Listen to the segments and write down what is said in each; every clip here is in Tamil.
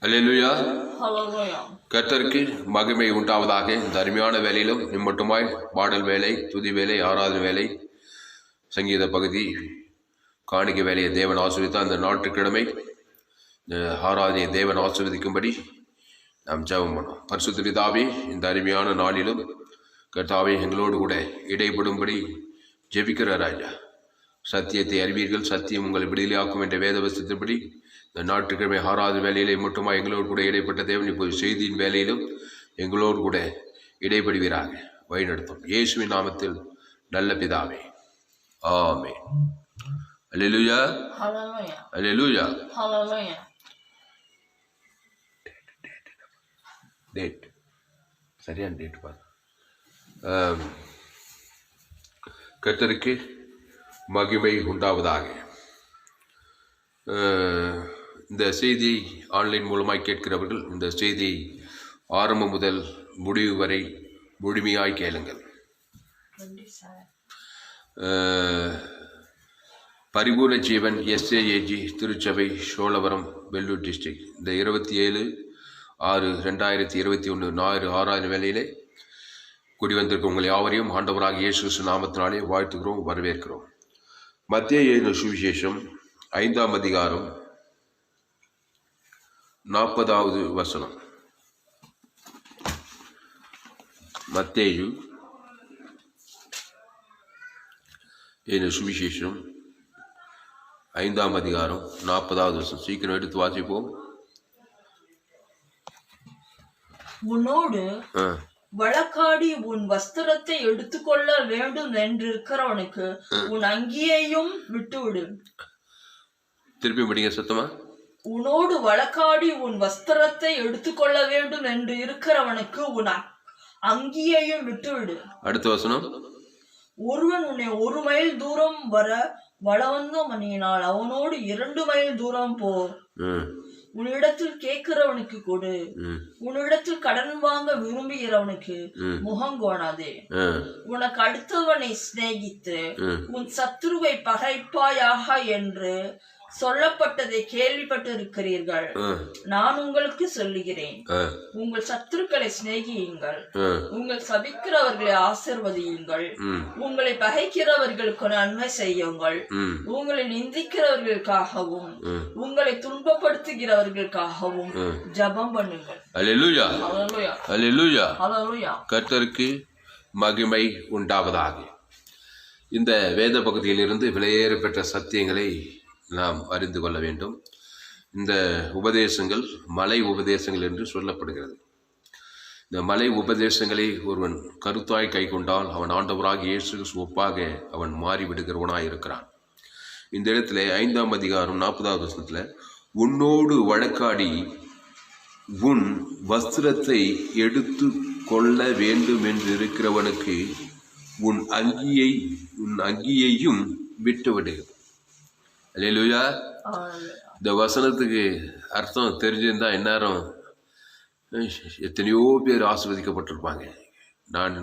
அல்லேலூயா. Hallelujah. கர்த்தருக்கு மகிமை உண்டாவதாக. இந்த அருமையான வேலையிலும் நிம்மட்டுமாய் பாடல் வேலை, துதி வேலை, ஆராதனை வேலை, சங்கீத பகுதி, காணிக்கை வேலையை தேவன் ஆசீர்வதித்தார். அந்த ஞாயிற்றுக்கிழமை ஆராதனையை தேவன் ஆசீர்வதிக்கும்படி நாம் ஜெபம் பண்ணோம். பரிசுத்த பிதாவே, இந்த அருமையான நாளிலும் கர்த்தாவே எங்களோடு கூட இடைப்படும்படி ஜெபிக்கிற ராஜா. சத்தியத்தை அறிவீர்கள், சத்தியம் உங்களை விடுதலையாக்கும் என்ற வேதவசத்தின்படி இந்த ஞாயிற்றுக்கிழமை ஆராதனை வேலையிலே மட்டுமா எங்களோடு கூட இடைப்பட்ட தேவன் இப்போது செய்தியின் வேலையிலும் எங்களோடு கூட இடைப்படுவீராக. வழிநடத்தும் இயேசுவின் நாமத்தில் நல்ல பிதாவே, ஆமென். அல்லேலூயா, Hallelujah. அல்லேலூயா. Hallelujah. டேட் சரியான டேட் பாரு. கர்த்தருக்கு மகிமை உண்டாவதாக. இந்த செய்தி ஆன்லைன் மூலமாய் கேட்கிறவர்கள் இந்த செய்தி ஆரம்பம் முதல் முடிவு வரை முழுமையாய் கேளுங்கள். பரிபூர்ண ஜீவன் SAAG திருச்சபை, சோழவரம், வெள்ளூர் டிஸ்ட்ரிக்ட். இந்த 27/6/2021 ஞாயிறு ஆராதனை வேளையிலே கூடி வந்திருக்க உங்கள் யாவரையும் ஆண்டவராக இயேசு கிறிஸ்து நாமத்தினாலே வாழ்த்துகிறோம், வரவேற்கிறோம். மத்தேயு எழுதின சுவிசேஷம் 5ஆம் அதிகாரம் 40வது வசனம். மத்தேயு எழுதின சுவிசேஷம் 5ஆம் அதிகாரம் 40வது வசனம். சீக்கிரம் எடுத்து வாசிப்போம். உன்னோடு வழக்காடி உன் வஸ்திரத்தை எடுத்துக்கொள்ள வேண்டும் என்றிருக்கிறவனுக்கு உன் அங்கியையும் விட்டுவிடு. திருப்பி படிங்க சத்தமா. உன்னோடு வழக்காடி உன் வஸ்திரத்தை எடுத்துக்கொள்ள வேண்டும் என்று இருக்கிறவனுக்கு உன் அங்கியையும் விட்டுவிடு. அடுத்த வசனம். ஒருவன் உன்னை 1 மைல் தூரம் வர பலவந்தம் பண்ணினால் அவனோடு 2 மைல் தூரம் போ. உன்னிடத்தில் கேட்கிறவனுக்கு கொடு, உன்னிடத்தில் கடன் வாங்க விரும்புகிறவனுக்கு முகங்கோணாதே. உனக்கு அடுத்தவனை சிநேகித்து உன் சத்துருவை பகைப்பாயாக என்று சொல்லப்பட்டதை கேள்விப்பட்டிருக்கிறீர்கள். நான் உங்களுக்கு சொல்லுகிறேன், உங்கள் சத்துருக்களை சிநேகியுங்கள், உங்கள் சபிக்கிறவர்களை ஆசீர்வதியுங்கள், உங்களை பகைக்கிறவர்களுக்கு நன்மை செய்யுங்கள், உங்களை நிந்திக்கிறவர்களுக்காகவும் உங்களை துன்பப்படுத்துகிறவர்களுக்காகவும் ஜெபம் பண்ணுங்கள். அல்லேலூயா, ஹல்லேலூயா, அல்லேலூயா. ஹல்லேலூயா. கர்த்தருக்கு மகிமை உண்டாவதாக. இந்த வேத பகுதியிலிருந்து விலையேற பெற்ற சத்தியங்களை நாம் அறிந்து கொள்ள வேண்டும். இந்த உபதேசங்கள் மலை உபதேசங்கள் என்று சொல்லப்படுகிறது. இந்த மலை உபதேசங்களை ஒருவன் கருத்தாய் கை கொண்டால் அவன் ஆண்டவராக இயேசு ஒப்பாக அவன் மாறிவிடுகிறவனாய் இருக்கிறான். இந்த இடத்துல 5ஆம் அதிகாரம் 40வது வசனத்துல, உன்னோடு வழக்காடி உன் வஸ்திரத்தை எடுத்து கொள்ள வேண்டும் என்று இருக்கிறவனுக்கு உன் அங்கியையும் விட்டுவிடு. அல்லேலூயா. இந்த வசனத்துக்கு அர்த்தம் தெரிஞ்சிருந்தா இந்நேரம் எத்தனையோ பேர் ஆசீர்வதிக்கப்பட்டிருப்பாங்க. நான்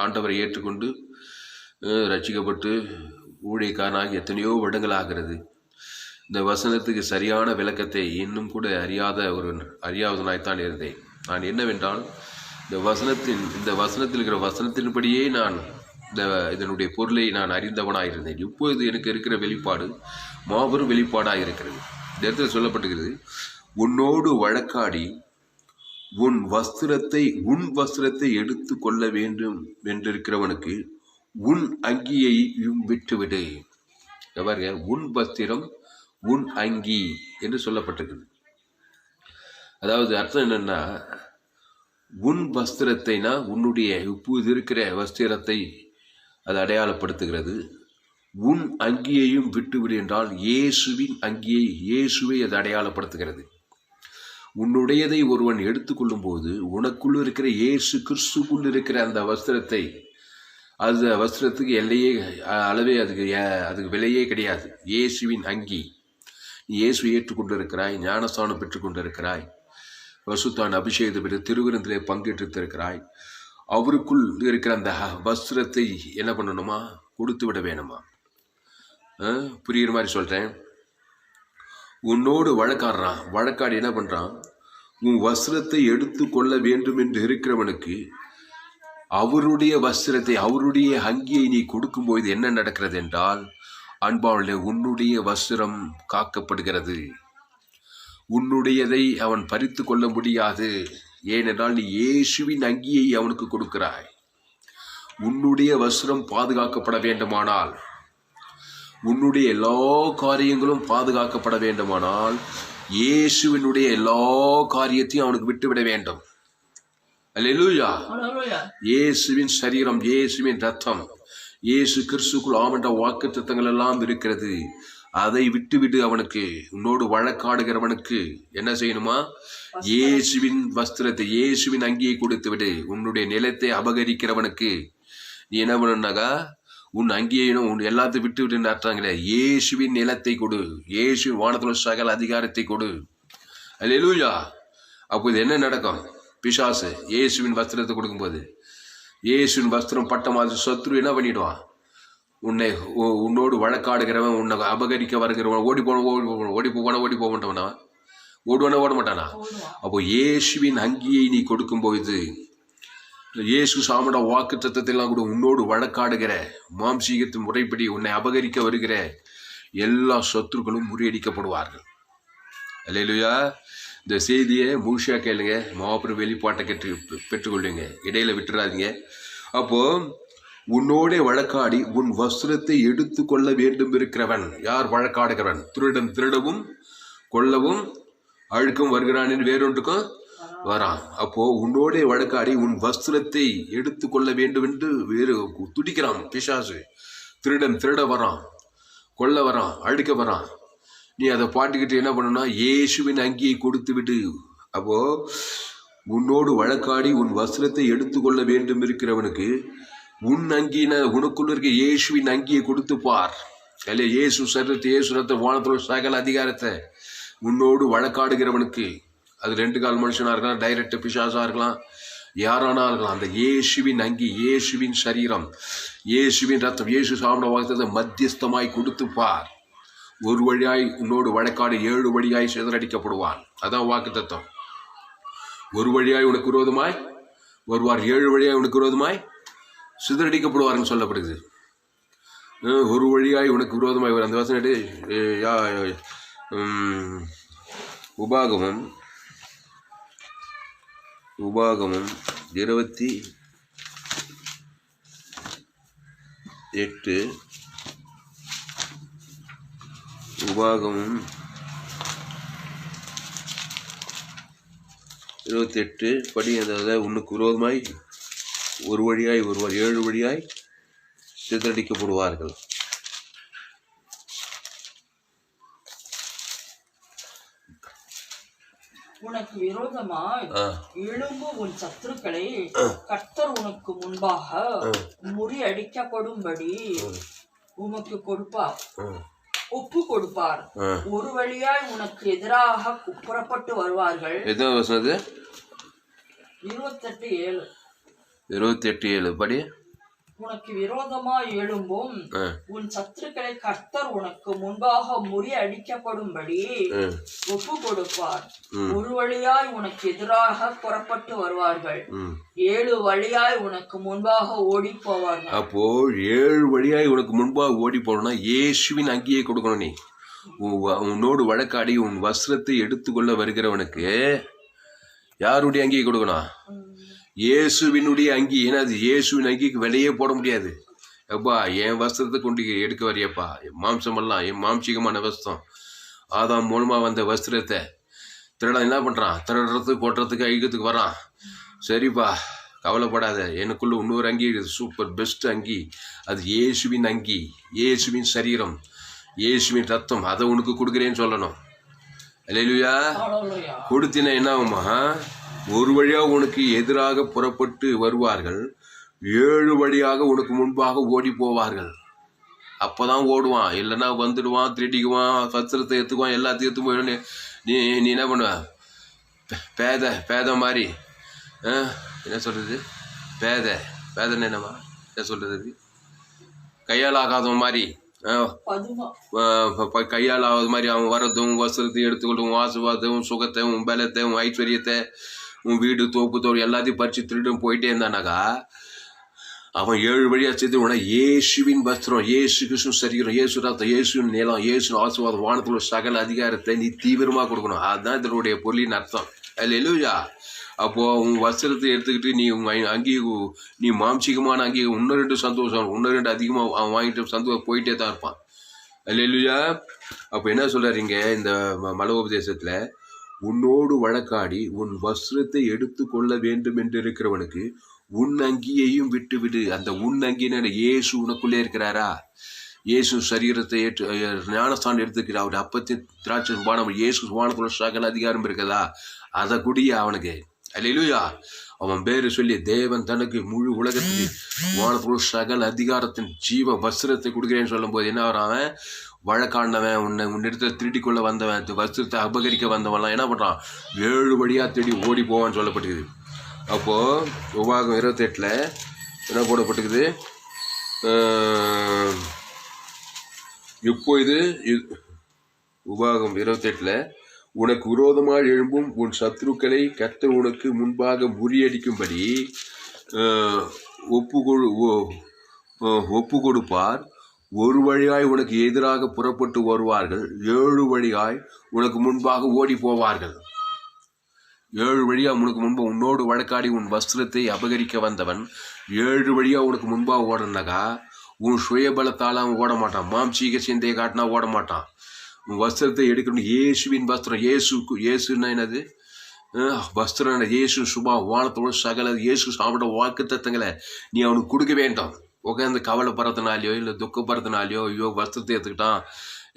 ஆண்டவரை ஏற்றுக்கொண்டு ரட்சிக்கப்பட்டு ஊழியக்காரனாகி எத்தனையோ வருடங்களாகிறது. இந்த வசனத்துக்கு சரியான விளக்கத்தை இன்னும் கூட அறியாதவனாய்த்தான் இருந்தேன். நான் என்னவென்றால் இந்த வசனத்தில் இருக்கிற வசனத்தின்படியே நான் இதனுடைய பொருளை நான் அறிந்தவனாயிருந்தேன். இப்பொழுது எனக்கு இருக்கிற வெளிப்பாடு மாபெரும் வெளிப்பாடாக இருக்கிறது. இந்த இடத்துல சொல்லப்பட்டுகிறது, உன்னோடு வழக்காடி உன் வஸ்திரத்தை எடுத்து கொள்ள வேண்டும் என்றிருக்கிறவனுக்கு உன் அங்கியையும் விட்டுவிடு. பாருங்க, உன் வஸ்திரம் உன் அங்கி என்று சொல்லப்பட்டிருக்குது. அதாவது அர்த்தம் என்னன்னா, உன் வஸ்திரத்தைனா உன்னுடைய இப்போது இருக்கிற வஸ்திரத்தை அது அடையாளப்படுத்துகிறது. உன் அங்கியையும் விட்டுவிடு என்றால் இயேசுவின் அங்கியை, இயேசுவை அது அடையாளப்படுத்துகிறது. உன்னுடையதை ஒருவன் எடுத்துக்கொள்ளும் போது உனக்குள் இருக்கிற இயேசு கிறிஸ்துக்குள் இருக்கிற அந்த வஸ்திரத்தை, அந்த வஸ்திரத்துக்கு அளவே அதுக்கு விலையே கிடையாது. இயேசுவின் அங்கி. நீ இயேசுவை ஏற்றுக்கொண்டு இருக்கிறாய், ஞானஸ்தானம் பெற்றுக்கொண்டு இருக்கிறாய், பரிசுத்த அபிஷேகத்தை பெற்று திருவிருந்திலே பங்கேற்றிருக்கிறாய். அவருக்குள் இருக்கிற அந்த வஸ்திரத்தை என்ன பண்ணணுமா? கொடுத்து விட வேணுமா? புரியுற மாதிரி சொல்கிறேன். உன்னோடு வழக்காடுறான். வழக்காடி என்ன பண்றான்? உன் வஸ்திரத்தை எடுத்து கொள்ள வேண்டும் என்று இருக்கிறவனுக்கு அவருடைய வஸ்திரத்தை, அவருடைய அங்கியை நீ கொடுக்கும்போது என்ன நடக்கிறது என்றால், அன்பாளே, உன்னுடைய வஸ்திரம் காக்கப்படுகிறது. உன்னுடையதை அவன் பறித்து கொள்ள முடியாது. ஏனென்றால் நீ இயேசுவின் அங்கியை அவனுக்கு கொடுக்கிறாய். உன்னுடைய வஸ்திரம் பாதுகாக்கப்பட வேண்டுமானால், உன்னுடைய எல்லா காரியங்களும் பாதுகாக்கப்பட வேண்டுமானால், இயேசுவினுடைய எல்லா காரியத்தையும் அவனுக்கு விட்டுவிட வேண்டும். அல்லேலூயா. இயேசுவின் சரீரம், இயேசுவின் ரத்தம், இயேசு கிறிஸ்துக்குள் ஆமென்ற வாக்குத்தத்தங்கள் எல்லாம் இருக்கிறது. அதை விட்டுவிடு. அவனுக்கு, உன்னோடு வழக்காடுகிறவனுக்கு என்ன செய்யணுமா? இயேசுவின் வஸ்திரத்தை, இயேசுவின் அங்கியை கொடுத்து விடு. உன்னுடைய நிலத்தை அபகரிக்கிறவனுக்கு நீ என்ன பண்ணாக்கா, உன் அங்கேயும் உன் எல்லாத்தையும் விட்டு விட்டு அர்த்தாங்களே, இயேசுவின் நிலத்தை கொடு, இயேசுவின் வானத்துல சகல அதிகாரத்தை கொடு. அல்லேலூயா. அப்போது என்ன நடக்கும்? பிசாசு இயேசுவின் வஸ்திரத்தை கொடுக்கும்போது, இயேசுவின் வஸ்திரம் பட்ட மாதிரி சத்ரு என்ன பண்ணிடுவான்? உன்னோடு வழக்காடுகிறவன், உன்னை அபகரிக்க வருகிறவன் ஓடி போக மாட்டவனா? ஓட மாட்டானா? அப்போ இயேசுவின் அங்கியை நீ கொடுக்கும்போது, இயேசு சாமட வாக்கு தத்தத்தெல்லாம் கூட உன்னோடு வழக்காடுகிற, மாம்சீகத்தின் முறைப்படி உன்னை அபகரிக்க வருகிற எல்லா சத்துருக்களும் முறியடிக்கப்படுவார்கள். அல்லேலூயா. இந்த செய்தியை முழுசா கேளுங்க, மாபெரும் வெளிப்பாட்டை பெற்றுக்கொள்ளுங்க, இடையில விட்டுறாதீங்க. அப்போ உன்னோட வழக்காடி உன் வஸ்திரத்தை எடுத்து கொள்ள வேண்டும் இருக்கிறவன் யார்? வழக்காடுகிறவன். திருடவும் கொல்லவும் அழுக்கும் வருகிறான் என்று வேறொன்றுக்கும் வரான். அப்போ உன்னோட வழக்காடி உன் வஸ்திரத்தை எடுத்து கொள்ள வேண்டும் என்று வேறு துடிக்கிறான் பிசாசு. திருட வரான், கொல்ல வரான், அழுக்க வரான். நீ அதை பாட்டுக்கிட்டு என்ன பண்ணணும்னா, இயேசுவின் அங்கியை கொடுத்து விடு. அப்போ உன்னோடு வழக்காடி உன் வஸ்திரத்தை எடுத்துக்கொள்ள வேண்டும் இருக்கிறவனுக்கு உன் அங்கின, உனக்குள்ள இருக்க இயேசுவின் அங்கியை கொடுத்து பார். அல்ல, இயேசு சரீரத்தை, இயேசு ரத்த வானத்தோட சகல அதிகாரத்தை உன்னோடு வழக்காடுகிறவனுக்கு, அது 2 கால் மனுஷனா இருக்கலாம், டைரக்ட் பிசாசா இருக்கலாம், யாரானா இருக்கலாம், அந்த இயேசுவின் அங்கி, இயேசுவின் சரீரம், இயேசுவின் ரத்தம், இயேசு சாமட வாக்குத்தத்தை மத்தியஸ்தமாய் கொடுத்து பார். ஒரு வழியாய் உன்னோடு வழக்காடு 7 வழியாய் சிதறடிக்கப்படுவான். அதான் வாக்கு தத்துவம். ஒரு வழியாய் உனக்கு விரோதமாய் வருவார், 7 வழியாய் உனக்கு விரோதமாய் சிதறடிக்கப்படுவார்னு சொல்லப்படுது. ஒரு வழியாய் உனக்கு விரோதமாய் வரும். அந்த வசனம் உபாகமம் 28 உபாகமம் 28 படி. அதாவது உனக்கு விரோதமாய் ஒரு வழியாய் வருவார், 7 வழியாய் சிதறடிக்கப்படுவார்கள். உனக்கு விரோதமாய் எழும்பும் உன் சத்துருக்களை கர்த்தர் உனக்கு முன்பாக முறியடிக்கப்படும்படி உமக்கு ஒப்பு கொடுப்பார். ஒரு வழியாய் உனக்கு எதிராக புறப்பட்டு வருவார்கள். 28:7 படி. உனக்கு விரோதமாய் எழும்பும் உன் சத்துருக்களை கர்த்தர் உனக்கு முன்பாக முறியடிக்கப்படும்படி ஒப்பு கொடுப்பார். ஒரு வழியாய் உனக்கு எதிராக புறப்பட்டு வருவார்கள், 7 வழியாய் உனக்கு முன்பாக ஓடி போவார்கள். அப்போ 7 வழியாய் உனக்கு முன்பாக ஓடி போனா இயேசுவின் அங்கியை கொடுக்கணும். நீ உன்னோடு வழக்காடி உன் வஸ்திரத்தை எடுத்துக்கொள்ள வருகிறவனுக்கு யாருடைய அங்கியை கொடுக்கணும்? இயேசுவினுடைய அங்கி. ஏன்னா அது இயேசுவின் அங்கிக்கு விலையே போட முடியாது. அப்பா, என் வஸ்திரத்தை கொண்டு எடுக்க வரையப்பா, மாம்சமெல்லாம் என் மாம்சிகமான வஸ்திரம், ஆதாம் மூலமா வந்த வஸ்திரத்தை திருடன் என்ன பண்றான்? திருடுறதுக்கு, கொட்டுறதுக்கு, அழிக்கிறதுக்கு வரான். சரிப்பா, கவலைப்படாத, எனக்குள்ள இன்னொரு அங்கி, சூப்பர் பெஸ்ட் அங்கி, அது இயேசுவின் அங்கி, இயேசுவின் சரீரம், இயேசுவின் ரத்தம், அதை உனக்கு கொடுக்குறேன்னு சொல்லணும். அல்லேலூயா. கொடுத்தினா என்ன ஆகுமா? ஒரு வழியாக உனக்கு எதிராக புறப்பட்டு வருவார்கள், 7 வழியாக உனக்கு முன்பாக ஓடி போவார்கள். அப்போதான் ஓடுவான், இல்லைன்னா வந்துடுவான், திருடிக்குவான், சத்திரத்தை எடுத்துக்குவான், எல்லாத்தையும் எடுத்து போய் நீ என்ன பண்ணுவ? பேத மாதிரி என்ன சொல்றது? பேதன்னு என்னவா என்ன சொல்றது? கையால் ஆகாதவன் மாதிரி கையால் ஆகாத மாதிரி அவன் வரதும் வஸ்திரத்தை எடுத்துக்கொள்ளும் ஆசீர்வாதம் சுகத்தையும் பலத்தையும் ஐஸ்வர்யத்தை உன் வீடு தோப்பு தோறு எல்லாத்தையும் பறிச்சு திருடும் போயிட்டே இருந்தானாக்கா அவன் 7 வழியா சேர்த்து உடனே இயேசுவின் வஸ்திரம், இயேசு கிறிஸ்து சரீரம், இயேசு ரத்தம், இயேசுவின் நிலம், இயேசு ஆசீர்வாதம், வானத்துல சகல அதிகாரத்தை நீ தீவிரமா கொடுக்கணும். அதுதான் இதனுடைய பொருளின் அர்த்தம். அல்லேலூயா. அப்போ உன் வஸ்திரத்தை எடுத்துக்கிட்டு நீ நீ மாம்சீகமான அங்கீ இன்னும் 2 சந்தோஷம், இன்னும் 2 அதிகமா அவன் வாங்கிட்டு சந்தோஷம் போயிட்டே தான் இருப்பான். அல்லேலூயா. அப்போ என்ன சொல்றாருங்க இந்த மலோபதேசத்துல, உன்னோடு வழக்காடி உன் வஸ்திரத்தை எடுத்து கொள்ள வேண்டும் என்று இருக்கிறவனுக்கு உன் அங்கியையும் விட்டுவிடு. அந்த உன் அங்கின இயேசு உனக்குள்ளே இருக்கிறாரா? இயேசு சரீரத்தை ஞானஸ்தானம் எடுத்துக்கிறார். அவருடைய அப்பத்தின் திராட்சை பானம் இயேசு வானத்துல சகல அதிகாரம் இருக்குதா? அதை குடிய அவனுக்கு. அல்லேலூயா. அவன் பேரு சொல்லி தேவன் தனக்கு முழு உலகத்துக்கு வானத்துல சகல அதிகாரத்தின் ஜீவ வஸ்திரத்தை கொடுக்கிறேன்னு சொல்லும் போது என்ன வரான்? வழக்காண்டவன், உன்னிடத்துல திருடி கொள்ள வந்தவன், வஸ்திரத்தை அபகரிக்க வந்தவன்லாம் என்ன பண்றான்? 7 வழியா தேடி ஓடி போவான்னு சொல்லப்பட்டிருக்குது. அப்போ உபாகம் 28 என்ன போடப்பட்டிருக்குது? இப்போ இது உபாகம் 28 உனக்கு விரோதமாக எழும்பும் உன் சத்துருக்களை கர்த்தர் உனக்கு முன்பாக முறியடிக்கும்படி ஒப்பு கொடுப்பார். ஒரு வழியாய் உனக்கு எதிராக புறப்பட்டு வருவார்கள், 7 வழியாய் உனக்கு முன்பாக ஓடி போவார்கள். 7 வழியா உனக்கு முன்பு உன்னோடு வழக்காடி உன் வஸ்திரத்தை அபகரிக்க வந்தவன் 7 வழியா உனக்கு முன்பாக ஓடனாக்கா உன் சுயபலத்தால் அவன் ஓட மாட்டான். மாம்சீக சிந்தையை காட்டினா ஓட மாட்டான். உன் வஸ்திரத்தை எடுக்கணும். இயேசுவின் வஸ்திரம், இயேசுன்னா என்னது? வஸ்திரம் இயேசு சுபா வானத்தோடு சகல இயேசு சாப்பிட வாக்கு தத்தங்களை நீ அவனுக்கு கொடுக்க வேண்டாம். உட்காந்து கவலைப்படுறதுனாலையோ இல்லை துக்கப்படுறதுனாலையோ, ஐயோ வஸ்திரத்தை எடுத்துக்கிட்டான்,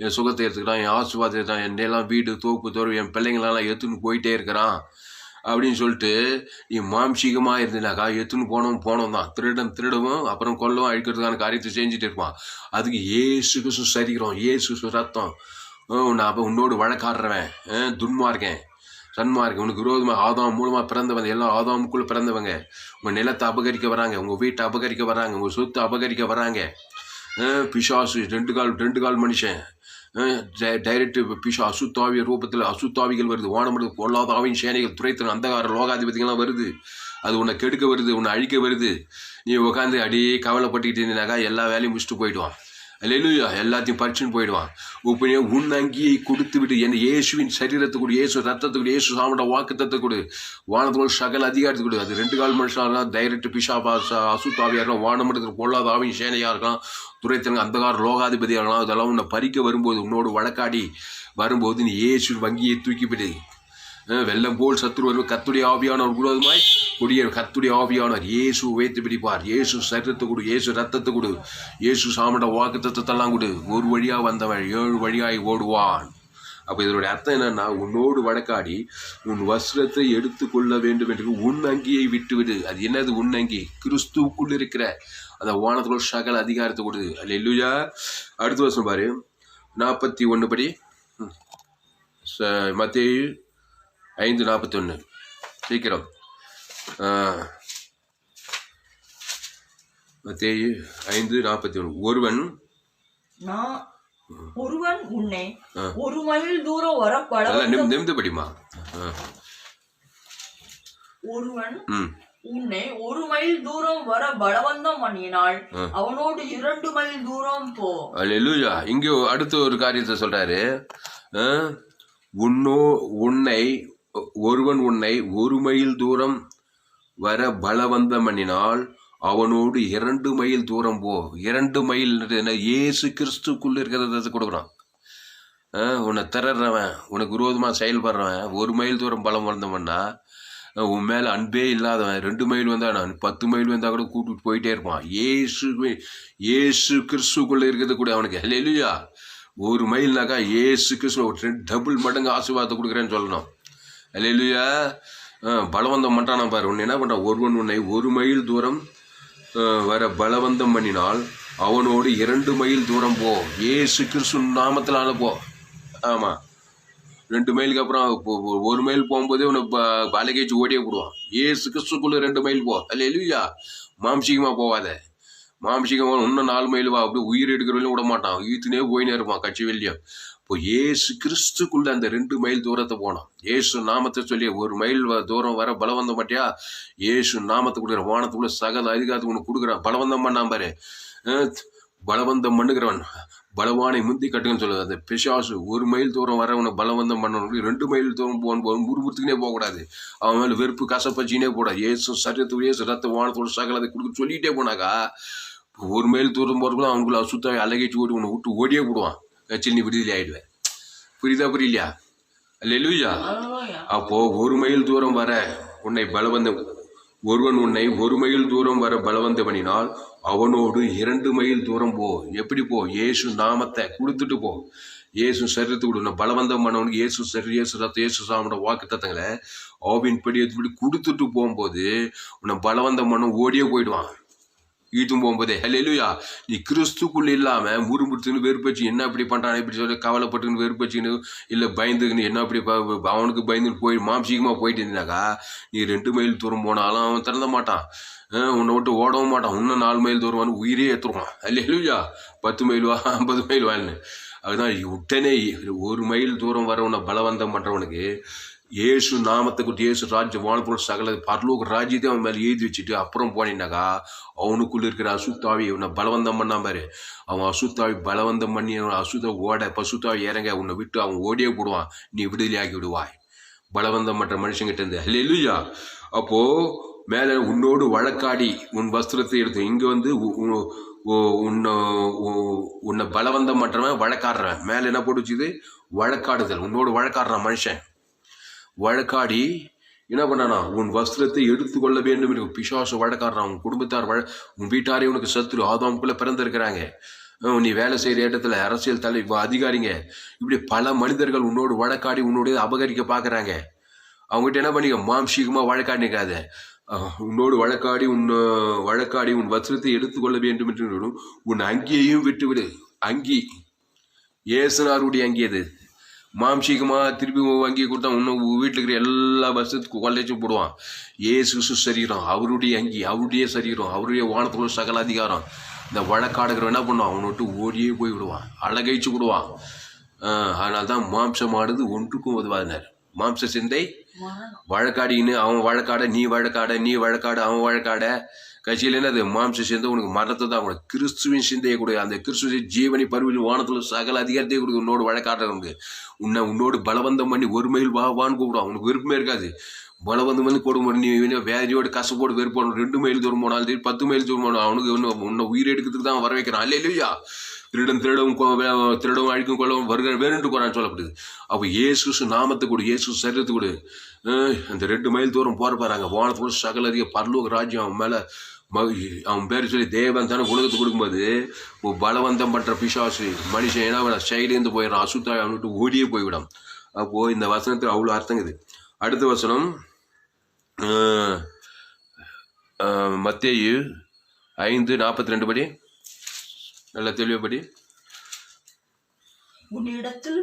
என் சுகத்தை எடுத்துக்கிட்டான், என் ஆசீர்வாதத்தை எடுத்துக்கிட்டான், என்னெல்லாம் வீடு தோப்பு தோறு என் பிள்ளைங்களெல்லாம் எடுத்துன்னு போயிட்டே இருக்கிறான் அப்படின்னு சொல்லிட்டு நீ மாம்சீகமாக இருந்தினாக்கா எடுத்துன்னு போனோம் தான். திருடவும் அப்புறம் கொல்லவும் அழிக்கிறதுக்கான காரியத்தை செஞ்சுட்டு இருப்பான். அதுக்கு இயேசு கிறிஸ்து சரீரம், இயேசு ரத்தம், உன்னோடு வழக்காடுறவன் துன்மார்க்கன் சன்மார்க்கன், உனக்கு விரோதமாக ஆதாம் மூலமாக பிறந்தவங்க, எல்லாம் ஆதாமுக்குள்ளே பிறந்தவங்க உங்கள் நிலத்தை அபகரிக்க வராங்க, உங்கள் வீட்டை அபகரிக்க வராங்க, உங்கள் சொத்தை அபகரிக்க வராங்க. பிசாசு 2 கால் மனுஷன் டைரக்ட் அசுத்தாவிய ரூபத்தில் அசுத்தாவிகள் வருது. வானமருக்கு பொல்லாத ஆவின் சேனைகள் துரைத்தன அந்தகார லோகாதிபதிகள்லாம் வருது. அது உன்னை கெடுக்க வருது, உன்னை அழிக்க வருது. நீ உட்காந்து அடியே கவலைப்பட்டுக்கிட்டு இருந்தீனாக்கா எல்லா வேலையும் முடிச்சுட்டு போயிடுவான். அல்லேலூயா. எல்லாத்தையும் பறிச்சுன்னு போயிடுவான். உப்பனையே உன் அங்கியை கொடுத்து விட்டு என் இயேசுவின் சரீரத்தை கொடு, இயேசு ரத்தத்தை இயேசு சாமட வாக்குத்தத்தை கொடு, வானத்தோடு சகல அதிகாரத்தை கொடு. அது 2 கால் மனுஷனாக டைரக்ட் பிஷாபா அசுத்தாவியாக இருக்கலாம், வானமடத்துக்கு பொல்லாத ஆவின் சேனையாக இருக்கலாம், துரைத்தனங்க அந்தகார லோகாதிபதியாக இருக்கலாம். அதெல்லாம் உன்னை பறிக்க வரும்போது, உன்னோடு வழக்காடி வரும்போது நீ இயேசு வங்கியை தூக்கிவிடு. வெள்ளம் போல் சத்துரு வருவது கர்த்தருடைய ஆவியானவர் விரோதமாய் கொடிய கர்த்தருடைய ஆவியானவர் இயேசு உயர்த்தி பிடிப்பார். இயேசு சரீரத்தை கொடு, இயேசு ரத்தத்தை கொடு, இயேசு சாமட வாக்கு தத்தெல்லாம் கொடு. ஒரு வழியா வந்தவன் 7 வழியாய் ஓடுவான். அப்போ இதனுடைய அர்த்தம் என்னன்னா, உன்னோடு வழக்காடி உன் வஸ்திரத்தை எடுத்து கொள்ள வேண்டும் என்று உன் அங்கியை விட்டுவிடு. அது என்னது உன் அங்கி? கிறிஸ்துவுக்குள் இருக்கிற அந்த வானத்தோட சகல அதிகாரத்தை கொடு. அல்லேலூயா. அடுத்த வருஷம் பாரு 41 படி மத்தேயு 5:41 சீக்கிரம். மத்தேயு 5:41 ஒருவன் உன்னை 1 மைல் தூரம் வர நிமிந்து படிமா. ஒருவன் உன்னை 1 மைல் தூரம் வர பலவந்தம் பண்ணினால் அவனோடு 2 மைல் தூரம் போ. அல்லேலூயா. இங்கே அடுத்த ஒரு காரியத்தை சொல்றாரு. ஒருவன் உன்னை 1 மைல் தூரம் வர பலவந்தம் பண்ணினால் அவனோடு 2 மைல் தூரம் போ. 2 மைல் இயேசு கிறிஸ்துக்குள்ள இருக்கிறத கொடுக்குறான். உன்னை திறறவன், உனக்கு விரோதமாக செயல்படுறவன் 1 மைல் தூரம் பலம் வந்தவன்னா உன் மேலே அன்பே இல்லாதவன் 2 மைல் வந்தால் நான் 10 மைல் வந்தால் கூட கூப்பிட்டு போயிட்டே இருப்பான். இயேசு கிறிஸ்துக்குள்ள இருக்கிறது கூட அவனுக்கு. அல்லேலூயா. 1 மைல்னாக்கா இயேசு கிறிஸ்து டபுள் மடங்கு ஆசீர்வாதத்தை கொடுக்குறேன்னு சொல்லணும். அல்லேலூயா. பலவந்தம் பண்ணுறான் பாரு. ஒன்று என்ன பண்ணுறான்? ஒருவன் உன்னை 1 மைல் தூரம் வர பலவந்தம் பண்ணினால் அவனோடு 2 மைல் தூரம் போ. இயேசு கிறிஸ்து நாமத்தினால போ. ஆமாம். 2 மைலுக்கு அப்புறம் 1 மைல் போகும்போதே உன்னை பலகேச்சு ஓடியே போடுவான். இயேசு கிறிஸ்துக்குள்ள 2 மைல் போ. அல்லேலூயா. மாம்சீகமாக போவாத. மாம்சீகமாக இன்னும் 4 மைல் வா, அப்படியே உயிர் எடுக்கிறவங்களும் விட மாட்டான், ஈத்துனே போயினே இருப்பான் கட்சி வெளியும். இப்போ ஏசு கிறிஸ்துக்குள்ள அந்த 2 மைல் தூரத்தை போனோம். ஏசு நாமத்தை சொல்லி 1 மைல் தூரம் வர பலவந்தம் மாட்டியா, ஏசு நாமத்தை கொடுக்குற வானத்துக்குள்ள சகல அதிகாரத்துக்கு உனக்கு கொடுக்குறான். பலவந்தம் பண்ணாம பாரு, பலவந்தம் பண்ணுகிறவன் பலவானை முந்தி கட்டுங்கன்னு சொல்லுது. அந்த பிசாசு 1 மைல் தூரம் வர உனக்கு பலவந்தம் பண்ணணும். 2 மைல் தூரம் போகணும், முறுமுறுத்துக்குனே போகக்கூடாது. அவன் மேலே வெறுப்பு கசப்பச்சினே போடாது. ஏசு சரியத்துக்கு ஏசு ரத்த வானத்தோட சகல அதை கொடுக்க சொல்லிட்டே போனாக்கா 1 மைல் தூரம் போகிறதுக்குள்ள அவனுக்குள்ள அசுத்தாவை அழகிச்சு ஓடி உன்னை விட்டு ஓடியே போடுவான். கட்சியில் நீ விடுதலை ஆயிடுவேன். புரியுதா புரியலையா? அல்லேலூயா. அப்போ 1 மைல் தூரம் வர உன்னை பலவந்தம், ஒருவன் உன்னை 1 மைல் தூரம் வர பலவந்தம் பண்ணினால் அவனோடு 2 மைல் தூரம் போ. எப்படி போ? ஏசு நாமத்தை கொடுத்துட்டு போ. ஏசு சரீரத்தை விடு. பலவந்தம் பண்ணவனுக்கு ஏசு சரி, ஏசு ரத்த, ஏசு சாமோட வாக்கு தத்தங்களை ஆவின் படி எடுத்துப்படி கொடுத்துட்டு போகும்போது உன்னை பலவந்தம் பண்ண ஓடியே போயிடுவான். ஈத்தும் போகும்போதே. அல்லேலூயா. நீ கிறிஸ்துக்குள்ள இல்லாம முறுமுறுத்துன்னு வெறுப்பச்சு, என்ன இப்படி பண்றான் இப்படி சொல்லி கவலைப்பட்டுன்னு வெறுப்பச்சுன்னு இல்லை பயந்துக்குன்னு என்ன அப்படி அவனுக்கு பயந்துன்னு போய் மாம்சீகமாக போயிட்டு இருந்தாக்கா நீ 2 மைல் தூரம் போனாலும் அவன் திறந்த மாட்டான். உன்னை விட்டு ஓடவும் மாட்டான். இன்னும் 4 மைல் தூரம் வந்து உயிரே ஏற்றுருவான். அல்லேலூயா. 10 மைல் வா, 50 மைல் வான்னு. அதுதான் உடனே 1 மைல் தூரம் வர உன்னை பலவந்தம் பண்றவனுக்கு ஏசு நாமத்தை கொடுத்து ஏசு ராஜ்யம் வானத்தோட சகல பரலோக ராஜ்யத்தை அவன் மேலே எழுதி வச்சுட்டு அப்புறம் போனீங்கன்னாக்கா அவனுக்குள்ள இருக்கிற அசுத்தாவி உன்னை பலவந்தம் பண்ணாம பாரு. அவன் அசுத்தாவி பலவந்தம் பண்ணி அசுத்த ஓட பசுத்தாவி இறங்க உன்னை விட்டு அவன் ஓடியே போடுவான். நீ விடுதலை ஆக்கி விடுவாய் பலவந்தம் மற்ற மனுஷங்கிட்ட இருந்து. அல்லேலூயா. அப்போ மேல உன்னோடு வழக்காடி உன் வஸ்திரத்தை எடுத்து இங்க வந்து உன்னை பலவந்தம் பண்றவன் வழக்காடுறவன். மேல என்ன போட்டு வச்சுது? வழக்காடுதல். உன்னோடு வழக்காடுறான் மனுஷன். வழக்காடி என்ன பண்ணானா? உன் வஸ்திரத்தை எடுத்துக்கொள்ள வேண்டும் என்று பிசாசு வழக்காடுறான். உன் குடும்பத்தார் உன் வீட்டாரே உனக்கு சத்துரு ஆதாமுக்குள்ள பிறந்திருக்கிறாங்க. நீ வேலை செய்யற இடத்துல அரசியல் அதிகாரிங்க இப்படி பல மனிதர்கள் உன்னோடு வழக்காடி உன்னோட அபகரிக்க பாக்குறாங்க. அவங்ககிட்ட என்ன பண்ணிக்க? மாம்சீகமா வழக்காடிக்காத. உன்னோடு வழக்காடி உன் வஸ்திரத்தை எடுத்துக்கொள்ள வேண்டும் என்று உன் அங்கியையும் விட்டுவிடு. அங்கி ஏசுனாருடைய அங்கி அது. மாம்சீகமா திருப்பி அங்கி கொடுத்தா இன்னும் வீட்டில் இருக்கிற எல்லா வருஷத்துக்கு கொள்ளைச்சும் போடுவான். ஏசு சரீரம், அவருடைய அங்கி, அவருடைய சரீரம், அவருடைய வானத்துக்குள்ள சகல அதிகாரம். இந்த வழக்காடுகிறவன் என்ன பண்ணுவான்? அவனை விட்டு ஓடியே போய் விடுவான், அழகைச்சு விடுவான். அதனால்தான் மாம்சமானது ஒன்றுக்கும் உதவாதினார். மாம்ச சிந்தை வழக்காடின்னு அவன் வழக்காட, நீ வழக்காட, அவன் வழக்காட. கட்சியில் என்னது? மாம்ச சிந்தை உனக்கு மரணத்தை தான் கொடுக்கும். கிறிஸ்துவின் சிந்தையை கொடு. அந்த கிறிஸ்துவ ஜீவனை பருவில் வானத்தில் சகல அதிகாரத்தையே கொடுக்கும். உன்னோடு வழக்காடுறவனுக்கு உன்னோடு பலவந்தம் பண்ணி 1 மைல் வான்னு கூப்பிடுவான். உனக்கு விருப்பமே இருக்காது. பலவந்தம் பண்ணி கொடுக்கும். நீ வேதியோடு கசப்போடு வெறுப்போம். 2 மைல் தூரம் போனாலும் சரி, 10 மைல் தூரம் போனாலும் அவனுக்கு உன்னை உயிர் எடுக்கிறதுக்கு தான் வர வைக்கிறான். அல்லேலூயா. திருடவும் அழிக்கும் கொள்ளவும் வருகிற வேணுட்டு போறான்னு சொல்லப்படுது. அப்போ ஏசு நாமத்தை கொடு, ஏசு சரீரத்தை கொடு. அந்த 2 மைல் தூரம் போற பாருங்க வானத்துக்குள்ள சகல அதிக பரலோக ராஜ்யம் அவன் மேல அவன் பேர் சொல்லி தேவன் தானே உலகத்துக்கு கொடுக்கும்போது பலவந்தம் பண்ற பிசாசு மனுஷன் ஏன்னா செயலேந்து போயிடறான். அசுத்தாய் அவனுட்டு ஓடியே போய்விடும். அப்போ இந்த வசனத்துக்கு அவ்வளோ அர்த்தங்குது. அடுத்த வசனம் மத்தேயு 5:42 படி நல்ல தெளிவுபடி. உன்னிடத்தில்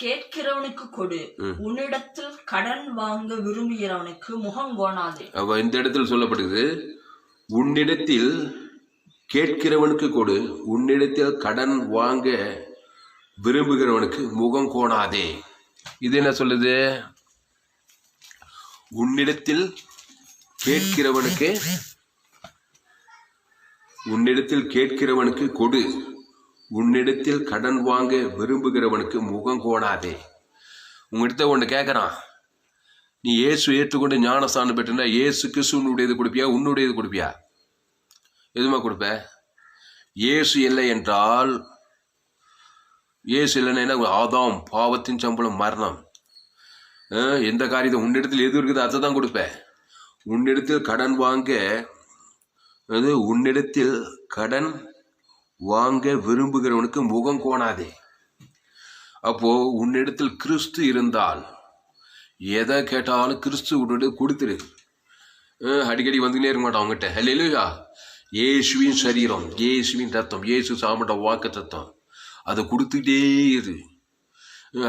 கேட்கிறவனுக்கு கொடு, உன்னிடத்தில் கடன் வாங்க விரும்புகிறவனுக்கு முகம் கோணாதே. அப்ப இந்த இடத்துல சொல்லப்படுது, உன்னிடத்தில் கேட்கிறவனுக்கு கொடு, உன்னிடத்தில் கடன் வாங்க விரும்புகிறவனுக்கு முகம் கோணாதே. இது என்ன சொல்லுது? உன்னிடத்தில் கேட்கிறவனுக்கு கொடு, உன்னிடத்தில் கடன் வாங்க விரும்புகிறவனுக்கு முகம் கோணாதே. உங்ககிட்ட ஒன்று கேட்குறான், நீ இயேசு ஏற்றுக்கொண்டு ஞானஸ்தானம் பெற்றுனா இயேசு கிறிஸ்துவனுடையது கொடுப்பியா, உன்னுடையது கொடுப்பியா? எதுமா கொடுப்ப? இயேசு இல்லை என்றால், இயேசு இல்லைன்னா ஆதாம் பாவத்தின் சம்பளம் மரணம். எந்த காரியத்தை உன்னிடத்தில் எது இருக்குது அதை தான் கொடுப்பேன். உன்னிடத்தில் கடன் வாங்க விரும்புகிறவனுக்கு முகம் கோணாதே. அப்போ உன்னிடத்தில் கிறிஸ்து இருந்தால் எதை கேட்டாலும் கிறிஸ்து உன்னுடைய கொடுத்துரு. அடிக்கடி வந்துக்கிட்டே இருக்க மாட்டான் அவங்ககிட்ட. அல்லேலூயா. இயேசுவின் சரீரம், இயேசுவின் ரத்தம், இயேசு சாமட்ட வாக்கு தத்தம், அதை கொடுத்துட்டே இரு.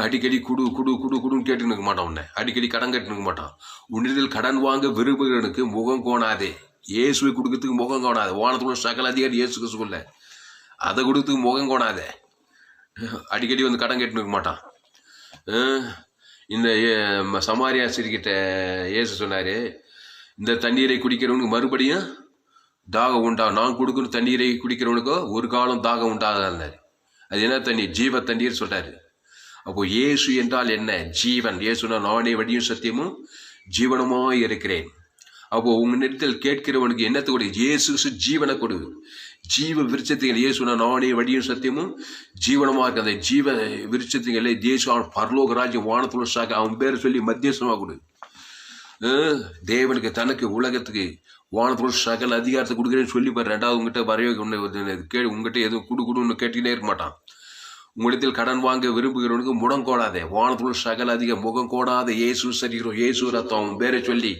அடிக்கடி குடுன்னு கேட்டுன்னு இருக்க மாட்டான். உன்னை அடிக்கடி கடன் கேட்டுன்னு இருக்க மாட்டான். உன்னிடத்தில் கடன் வாங்க விரும்புகிறவனுக்கு முகம் கோணாதே. இயேசுவை கொடுக்கறதுக்கு முகம் கோணாது. வானத்துல சகல அதிகாரி இயேசு கிறிஸ்துக்குள்ள அதை கொடுத்துக்கு முகம் கோணாத. அடிக்கடி வந்து கடன் கேட்டுன்னு இருக்க மாட்டான். இந்த சமாரியா ஸ்திரீகிட்ட இயேசு சொன்னார், இந்த தண்ணீரை குடிக்கிறவனுக்கு மறுபடியும் தாகம் உண்டாகும். நான் கொடுக்குற தண்ணீரை குடிக்கிறவனுக்கோ ஒரு காலம் தாகம் உண்டாதார். அது என்ன தண்ணீர்? ஜீவ தண்ணீர் சொல்றாரு. அப்போ இயேசு என்றால் என்ன? ஜீவன். இயேசுனா நானே வழியும் சத்தியமும் ஜீவனமாய் இருக்கிறேன். அப்போ உங்களிடத்தில் கேட்கிறவனுக்கு என்னத்தை கொடு? இயேசு ஜீவனை கொடு. ஜீவ விருட்சத்துகள். இயேசுனா நானே வழியும் சத்தியமும் ஜீவனமாக இருக்கு. அந்த ஜீவ விருட்சத்துகளை தேசம் பரலோக ராஜ்யம் வானத்துல சாக்க அவன் பேர் சொல்லி மத்தியஸ்தமாக கொடு. தேவனுக்கு தனக்கு உலகத்துக்கு வானத்தோடு சகல அதிகாரத்தை கொடுக்குறேன்னு சொல்லி பாரு. ரெண்டாவது உங்ககிட்ட வரவே உங்ககிட்ட எதுவும் கொடுன்னு கேட்டுக்கிட்டே இருக்க மாட்டான். உங்களிடத்தில் கடன் வாங்க விரும்புகிறவனுக்கு முடம் கோடாதே. வானத்தோடு சகல அதிக முகம் கோடாத இயேசு சரீரம், இயேசு ரத்தம், அவன் பேரை சொல்லி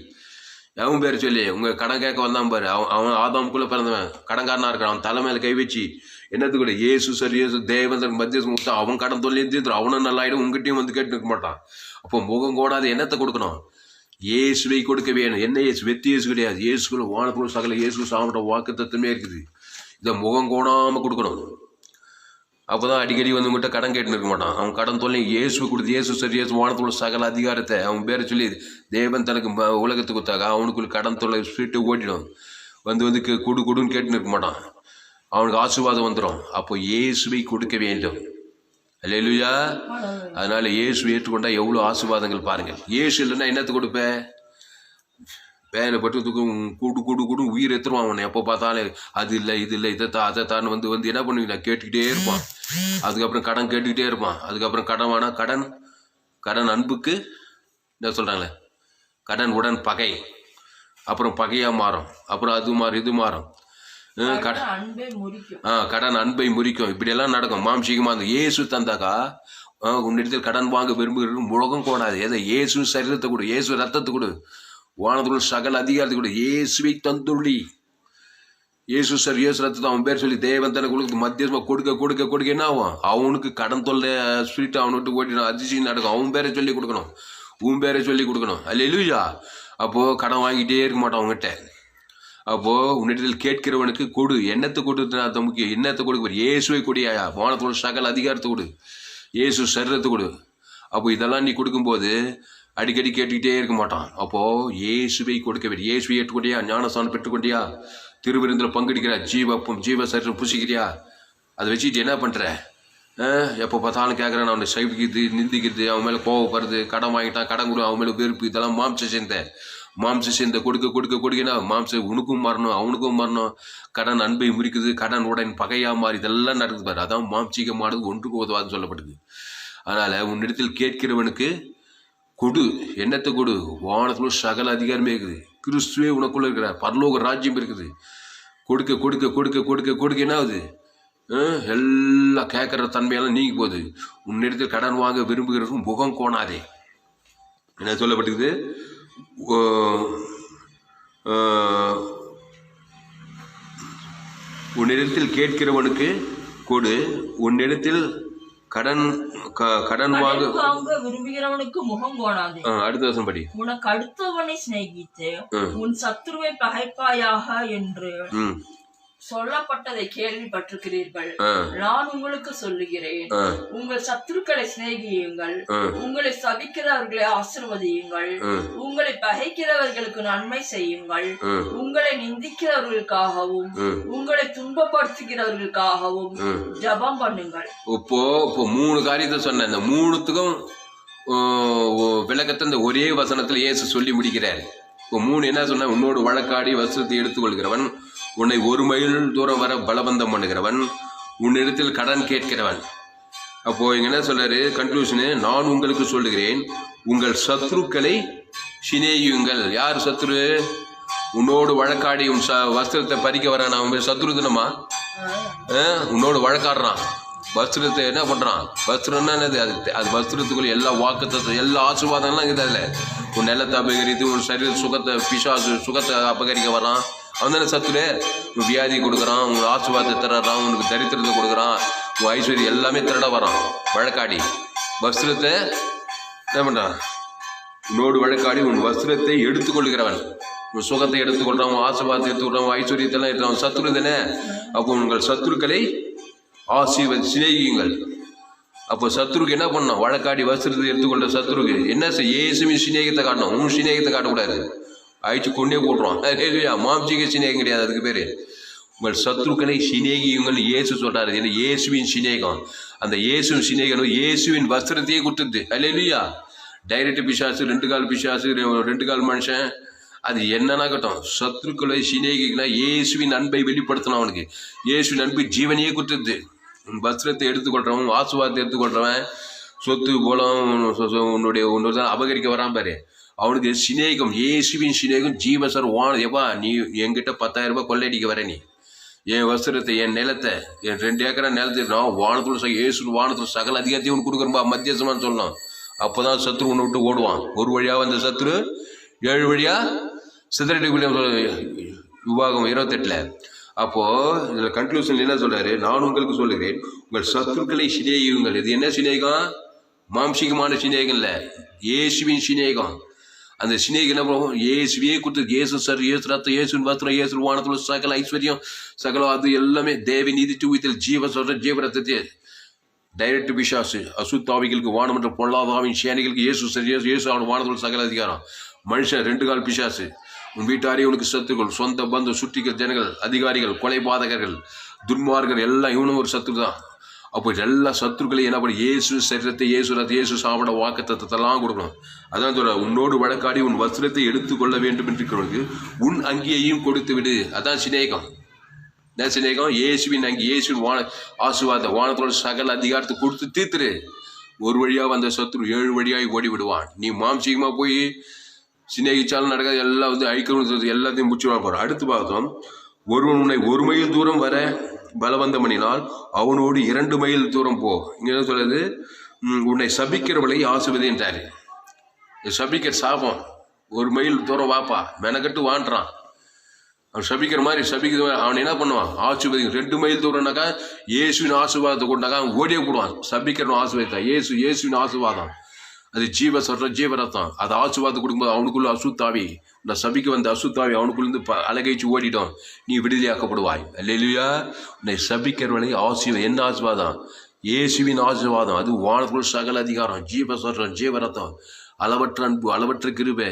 உங்க கடன் கேட்க வந்தான் பாரு. அவன் ஆதாமுக்குள்ள பிறந்தவன் கடன்காரனா இருக்கான். அவன் தலைமையில கை வச்சு என்னத்துக்கூட இயேசு சரி இயேசு தேவன் மத்தியஸ்தம் கொடுத்தா அவன் கடன் தொல்லையும் தீர்த்து அவனும் நல்லாயிடும். உங்ககிட்டயும் வந்து கேட்டு நிற்க மாட்டான். அப்போ முகம் கோடாத என்னத்தை கொடுக்கணும்? இயேசுவை கொடுக்க வேணும். என்ன இயேசு? வெத்தி இயேசு கிடையாது. இயேசுக்குள்ள வானத்துல சகல இயேசு சாப்பிட வாக்கு தத்துவமே இருக்குது. இதை முகம் கோணாம கொடுக்கணும். அப்போதான் அடிக்கடி வந்து உங்கள்கிட்ட கடன் கேட்டு இருக்க மாட்டான். அவன் கடன் தொல்லை இயேசு கொடுத்து இயேசு சரி இயேசு வானத்துல சகல அதிகாரத்தை அவன் பேரை சொல்லி தேவன் தனக்கு உலகத்துக்கு கொடுத்தாக அவனுக்குள்ள கடன் தொல்லை ஸ்வீட்டு ஓட்டிடும். வந்து கொடுன்னு கேட்டுன்னு இருக்க மாட்டான். அவனுக்கு ஆசீர்வாதம் வந்துடும். அப்போ இயேசுவை கொடுக்க வேண்டும். அல்லேலூயா. அதனால இயேசு ஏற்றுக்கொண்டா எவ்வளோ ஆசீர்வாதங்கள் பாருங்கள். இயேசு இல்லைன்னா என்னத்தை கொடுப்பேன்? வேலை பட்டு கூடு உயிர் எடுத்துருவான். அவனை எப்போ பார்த்தாலும் அது இல்லை இது இல்லை அதை தான் வந்து என்ன பண்ணுவீங்க? கேட்டுக்கிட்டே இருப்பான். அதுக்கப்புறம் கடன் கேட்டுக்கிட்டே இருப்பான். அதுக்கப்புறம் கடன் வேணா கடன் அன்புக்கு என்ன சொல்கிறாங்களே, கடன் உடன் பகை, அப்புறம் பகையாக மாறும், அப்புறம் அது மாறும் இது மாறும். கடன் அன்பை முறிக்கும். இப்படியெல்லாம் நடக்கும். மாம்சீகமாக அந்த இயேசு தந்தாக்கா உன்னிடத்தில் கடன் வாங்க விரும்புகிறது முழகம் கோடாது. எதை? இயேசு சரீரத்தை கொடு, இயேசு ரத்தத்தை கொடு, வானத்துக்குள்ள சகல அதிகாரத்தை கொடு. இயேசுவை தந்துள்ளி இயேசு சார் இயேசு ரத்தத்தை அவன் பேர் சொல்லி தேவன் தனக்கு கொடுக்க மத்தியமாக கொடுக்க என்ன ஆகும்? அவனுக்கு கடன் தொல்லை ஸ்வீட் அவனை விட்டு ஓட்டிடும். அதிசயம் நடக்கும். அவன் பேரை சொல்லி கொடுக்கணும், உன் பேரை சொல்லி கொடுக்கணும். அல்லேலூயா. அப்போது கடன் வாங்கிட்டே இருக்க மாட்டான் அவங்ககிட்ட. அப்போது உன்னிடத்தில் கேட்கிறவனுக்கு கொடு. என்னத்தை கொடுத்து முக்கியம்? என்னத்தை கொடுக்க? இயேசுவை கொடியாயா. வானத்தோட சகல அதிகாரத்தை கொடு, இயேசு சரீரத்தை கொடு. அப்போ இதெல்லாம் நீ கொடுக்கும்போது அடிக்கடி கேட்டுக்கிட்டே இருக்க மாட்டான். அப்போது இயேசுவை கொடுக்க வேண்டும். இயேசுவை ஏற்றுக்கொண்டியா? ஞானஸ்தானம் பெற்றுக்கொண்டியா? திருவிருந்தில் பங்கெடுக்கிறியா? ஜீவ சரீரம் புசிக்கிறியா? அதை வச்சுட்டு என்ன பண்ணுற? எப்போ பார்த்தாலும் கேட்குறேன். அவனை சைப்பிக்கிறது, நிந்திக்கிறது, அவன் மேலே கோவப்படுறது, கடன் வாங்கிட்டான் கடன் கொடு, அவன் மேலே வெறுப்பு, இதெல்லாம் மாம்ச சேர்ந்த கொடுக்கனா மாம்சம் உனக்கும் மாறணும் அவனுக்கும் மாறணும். கடன் அன்பை முறிக்குது, கடன் உடன் பகையாக மாறி இதெல்லாம் நடக்குது பாரு. அதான் மாம்சீகமானது ஒன்றுக்கு உதவாதுன்னு சொல்லப்படுது. அதனால் உன்னிடத்தில் கேட்கிறவனுக்கு கொடு. என்னத்தை கொடு? வானத்துல சகல அதிகாரமே இருக்குது. கிறிஸ்துவே உனக்குள்ள இருக்கிறார். பரலோக ராஜ்யம் இருக்குது. கொடுக்க என்ன ஆகுது? எல்லாம் கேட்குற தன்மையெல்லாம் நீங்கி போகுது. உன்னிடத்தில் கடன் வாங்க விரும்புகிறதுக்கும் முகம் கோணாதே. என்ன சொல்லப்பட்டிருக்குது? உன்னிடத்தில் கேட்கிறவனுக்கு கொடு, உன்னிடத்தில் கடன் வாங்க விரும்புகிறவனுக்கு முகம் கோணாதே. அடுத்த வசனம் படி. உனக்கு அடுத்தவனை சிநேகித்து உன் சத்துருவை பகைப்பாயாக என்று சொல்லப்பட்டதை கேள்விப்பட்டிருக்கிறீர்கள். நான் உங்களுக்கு சொல்லுகிறேன், உங்கள் சத்துருக்களை சிநேகியுங்கள், உங்களை சபிக்கிறவர்களை ஆசீர்வதியுங்கள், உங்களை பகைக்கிறவர்களுக்கு நன்மை செய்யுங்கள், உங்களை நிந்திக்கிறவர்களுக்காகவும் உங்களை துன்பப்படுத்துகிறவர்களுக்காகவும் ஜெபம் பண்ணுங்கள். இப்போ 3 காரியத்தை சொன்ன. இந்த 3த்துக்கும் விளக்கத்தை இந்த ஒரே வசனத்தில் இயேசு சொல்லி முடிக்கிறார். இப்போ 3 என்ன சொன்ன? உன்னோடு வழக்காடி வஸ்திரத்தை எடுத்துக்கொள்கிறவன், உன்னை 1 மைல் தூரம் வர பலபந்தம் பண்ணுகிறவன், உன்னிடத்தில் கடன் கேட்கிறவன். அப்போ இங்க என்ன சொல்றாரு? கன்க்ளூஷனு, நான் உங்களுக்கு சொல்லுகிறேன், உங்கள் சத்ருக்களை சிநேகியுங்கள். யார் சத்ரு? உன்னோடு வழக்காடி உன் வஸ்திரத்தை பறிக்க வரான். அவன் சத்ரு தினமா? உன்னோடு வழக்காடுறான். வஸ்திரத்தை என்ன பண்றான்? வஸ்திரம்னா என்னது? அது வஸ்திரத்துக்குள்ள எல்லா வாக்குத்தத்தை எல்லா ஆசீர்வாதம்லாம் இருக்குது. அதில் உன் நிலத்தை அபகரித்து உன் சரீர சுகத்தை அபகரிக்க வரான். அவன் தானே சத்துரு. உன் வியாதி கொடுக்குறான், உன் ஆசீர்வாதத்தை திறறான், உனக்கு தரித்திரத்தை கொடுக்குறான், உன் ஐஸ்வர்யம் எல்லாமே திரட வரான். வழக்காடி வஸ்திரத்தை என்ன பண்றான்? உன்னோடு வழக்காடி உன் வஸ்திரத்தை எடுத்துக்கொள்கிறவன். உன் சுகத்தை எடுத்துக்கொள்றோம், ஆசீர்வாதத்தை எடுத்துக்கொள்றோம், ஐஸ்வர்யத்தெல்லாம் எடுத்துக்கிறோம், சத்துரு தானே. அப்போ உங்கள் சத்துருக்களை சிநேகியுங்கள். அப்போ சத்துருக்கு என்ன பண்ணணும்? வழக்காடி வஸ்திரத்தை எடுத்துக்கொண்ட சத்துருக்கு என்ன இயேசுவின் சிநேகத்தை காட்டணும். உன் சிநேகத்தை காட்டக்கூடாது, அழிச்சு கொண்டே போட்டுருவான். மாம்சீக சிநேகம் கிடையாது, அதுக்கு பேர் உங்கள் சத்துருக்களை சிநேகியுங்கள் இயேசு சொல்றாரு. ஏன்னா இயேசுவின் சிநேகம், அந்த இயேசுவின் சிநேகம் இயேசுவின் வஸ்திரத்தையே கொடுத்துது. அல்லேலூயா. டைரக்ட் பிசாசு, 2 கால் பிசாசு, 2 கால் மனுஷன், அது என்னன்னா கட்டும். சத்துருக்களை சிநேகிக்கனா இயேசுவின் அன்பை வெளிப்படுத்தணும். அவனுக்கு இயேசுவின் அன்பு ஜீவனையே கொடுத்துது. வஸ்திரத்தை எடுத்துக்கொள்றவன், ஆசீர்வாதத்தை எடுத்துக்கொள்றவன், சொத்து போலம் உன்னுடைய அபகரிக்க வரான் பாரு, அவனுக்கு சிநேகம், இயேசுவின் சிநேகம் ஜீவசர் எப்பா நீ என்கிட்ட 10,000 ரூபாய் கொள்ளையடிக்க வர, நீ என் வஸ்திரத்தை, என் நிலத்தை, என் 2 ஏக்கரை நிலத்தை நான் வானத்துல இயேசு வானத்துல சகல அதிகாரத்தையும் உனக்கு கொடுக்குறப்பா மத்தியசமானு சொல்லணும். அப்போதான் சத்ரு உன்னை விட்டு ஓடுவான். ஒரு வழியா வந்த சத்ரு 7 வழியா சிதறடி விவாகம் 28. அப்போ இதுல கன்க்ளூஷன் என்ன சொல்றாரு? நான் உங்களுக்கு சொல்லுகிறேன், உங்கள் சத்துருக்களை சிநேகியுங்கள். இது என்ன சிநேகம்? மாம்சீகமான சிநேகம் இல்ல, இயேசுவின் சிநேகம். அந்த சிநேகம் என்ன பண்ணுவோம்? இயேசுவே கொடுத்து, இயேசு சார், இயேசு ரத்தம், இயேசுவின் வஸ்திரம், இயேசு வானத்துல சகல ஐஸ்வர்யம், சகல அது எல்லாமே தேவ நீதி தூவித்தில் ஜீவ சொல்ற ஜீவ ரத்தத்தை டைரக்ட் பிசாசு, அசுத்தாவிகளுக்கு, வானமன்ற பொல்லாதாவின் சேனைகளுக்கு இயேசு சார், இயேசு அவன் வானத்துல சகல அதிகாரம். மனுஷன் 2 கால் பிசாசு, உன் வீட்டாரே உனக்கு சத்துருக்கள், சொந்த பந்து சுற்றிகள், ஜனங்கள், அதிகாரிகள், கொலைபாதகர்கள், துன்மார்கள், எல்லாம் இவனும் ஒரு சத்துரு தான். அப்போ எல்லா சத்துருக்களையும் என்ன பண்ண? இயேசு சரீரத்தை, இயேசு ரத்த, இயேசு சாப்பிட வாக்கு தத்தெல்லாம் கொடுக்கணும். அதான் சொல்ற, உன்னோடு வழக்காடி உன் வஸ்திரத்தை எடுத்துக்கொள்ள வேண்டும் என்று உன் அங்கியையும் கொடுத்து விடு. அதான் சிநேகம். என்ன சிநேகம்? இயேசுவின் அங்கி, இயேசுவின் ஆசீர்வாதம், வானத்தோட சகல அதிகாரத்தை கொடுத்து தீர்த்துரு. ஒரு வழியா வந்த சத்துரு 7 வழியாய் ஓடி விடுவான். நீ மாம்சீகமா போய் சிநேகிச்சாலும் நடக்காது, எல்லாம் அழிக்கணும், எல்லாத்தையும் முடிச்சுவா போற. அடுத்து பார்த்தோம், ஒருவன் உன்னை 1 மைல் தூரம் வர பலவந்தம் பண்ணினால் அவனோடு 2 மைல் தூரம் போ. இங்க என்ன சொல்றது? உன்னை சபிக்கிறவளை ஆசுவதி என்றாரு. சபிக்கிற சாபம், 1 மைல் தூரம் வாப்பா, மெனக்கட்டு வாண்டான். அவன் சபிக்கிற மாதிரி சபிக்கிற, அவன் என்ன பண்ணுவான்? ஆசுவதி. 2 மைல் தூரம்னாக்கா இயேசுவின் ஆசீர்வாதத்தை கொண்டாக்கா அவன் ஓடியே போடுவான். சபிக்கிறவன் ஆசீர்வாதம், இயேசுவின் ஆசீர்வாதம், அது ஜீவ சொல்ற ஜீவ ரத்தம். அது ஆசீர்வாதம் கொடுக்கும்போது அவனுக்குள்ள அசுத்தாவி, நான் சபிக்க வந்த அசுத்தாவி அவனுக்குள்ளேருந்து அலகைச்சு ஓடிடும். நீ விடுதலையாக்கப்படுவாய். அல்லேலூயா. உன்னை சபிக்கிறவனை என்ன ஆசீர்வாதம்? இயேசுவின் ஆசீர்வாதம். அது வானத்துக்குள்ள சகல அதிகாரம், ஜீவ சொல்ற ஜீவ ரத்தம், அளவற்ற அன்பு, அளவற்ற கிருபை,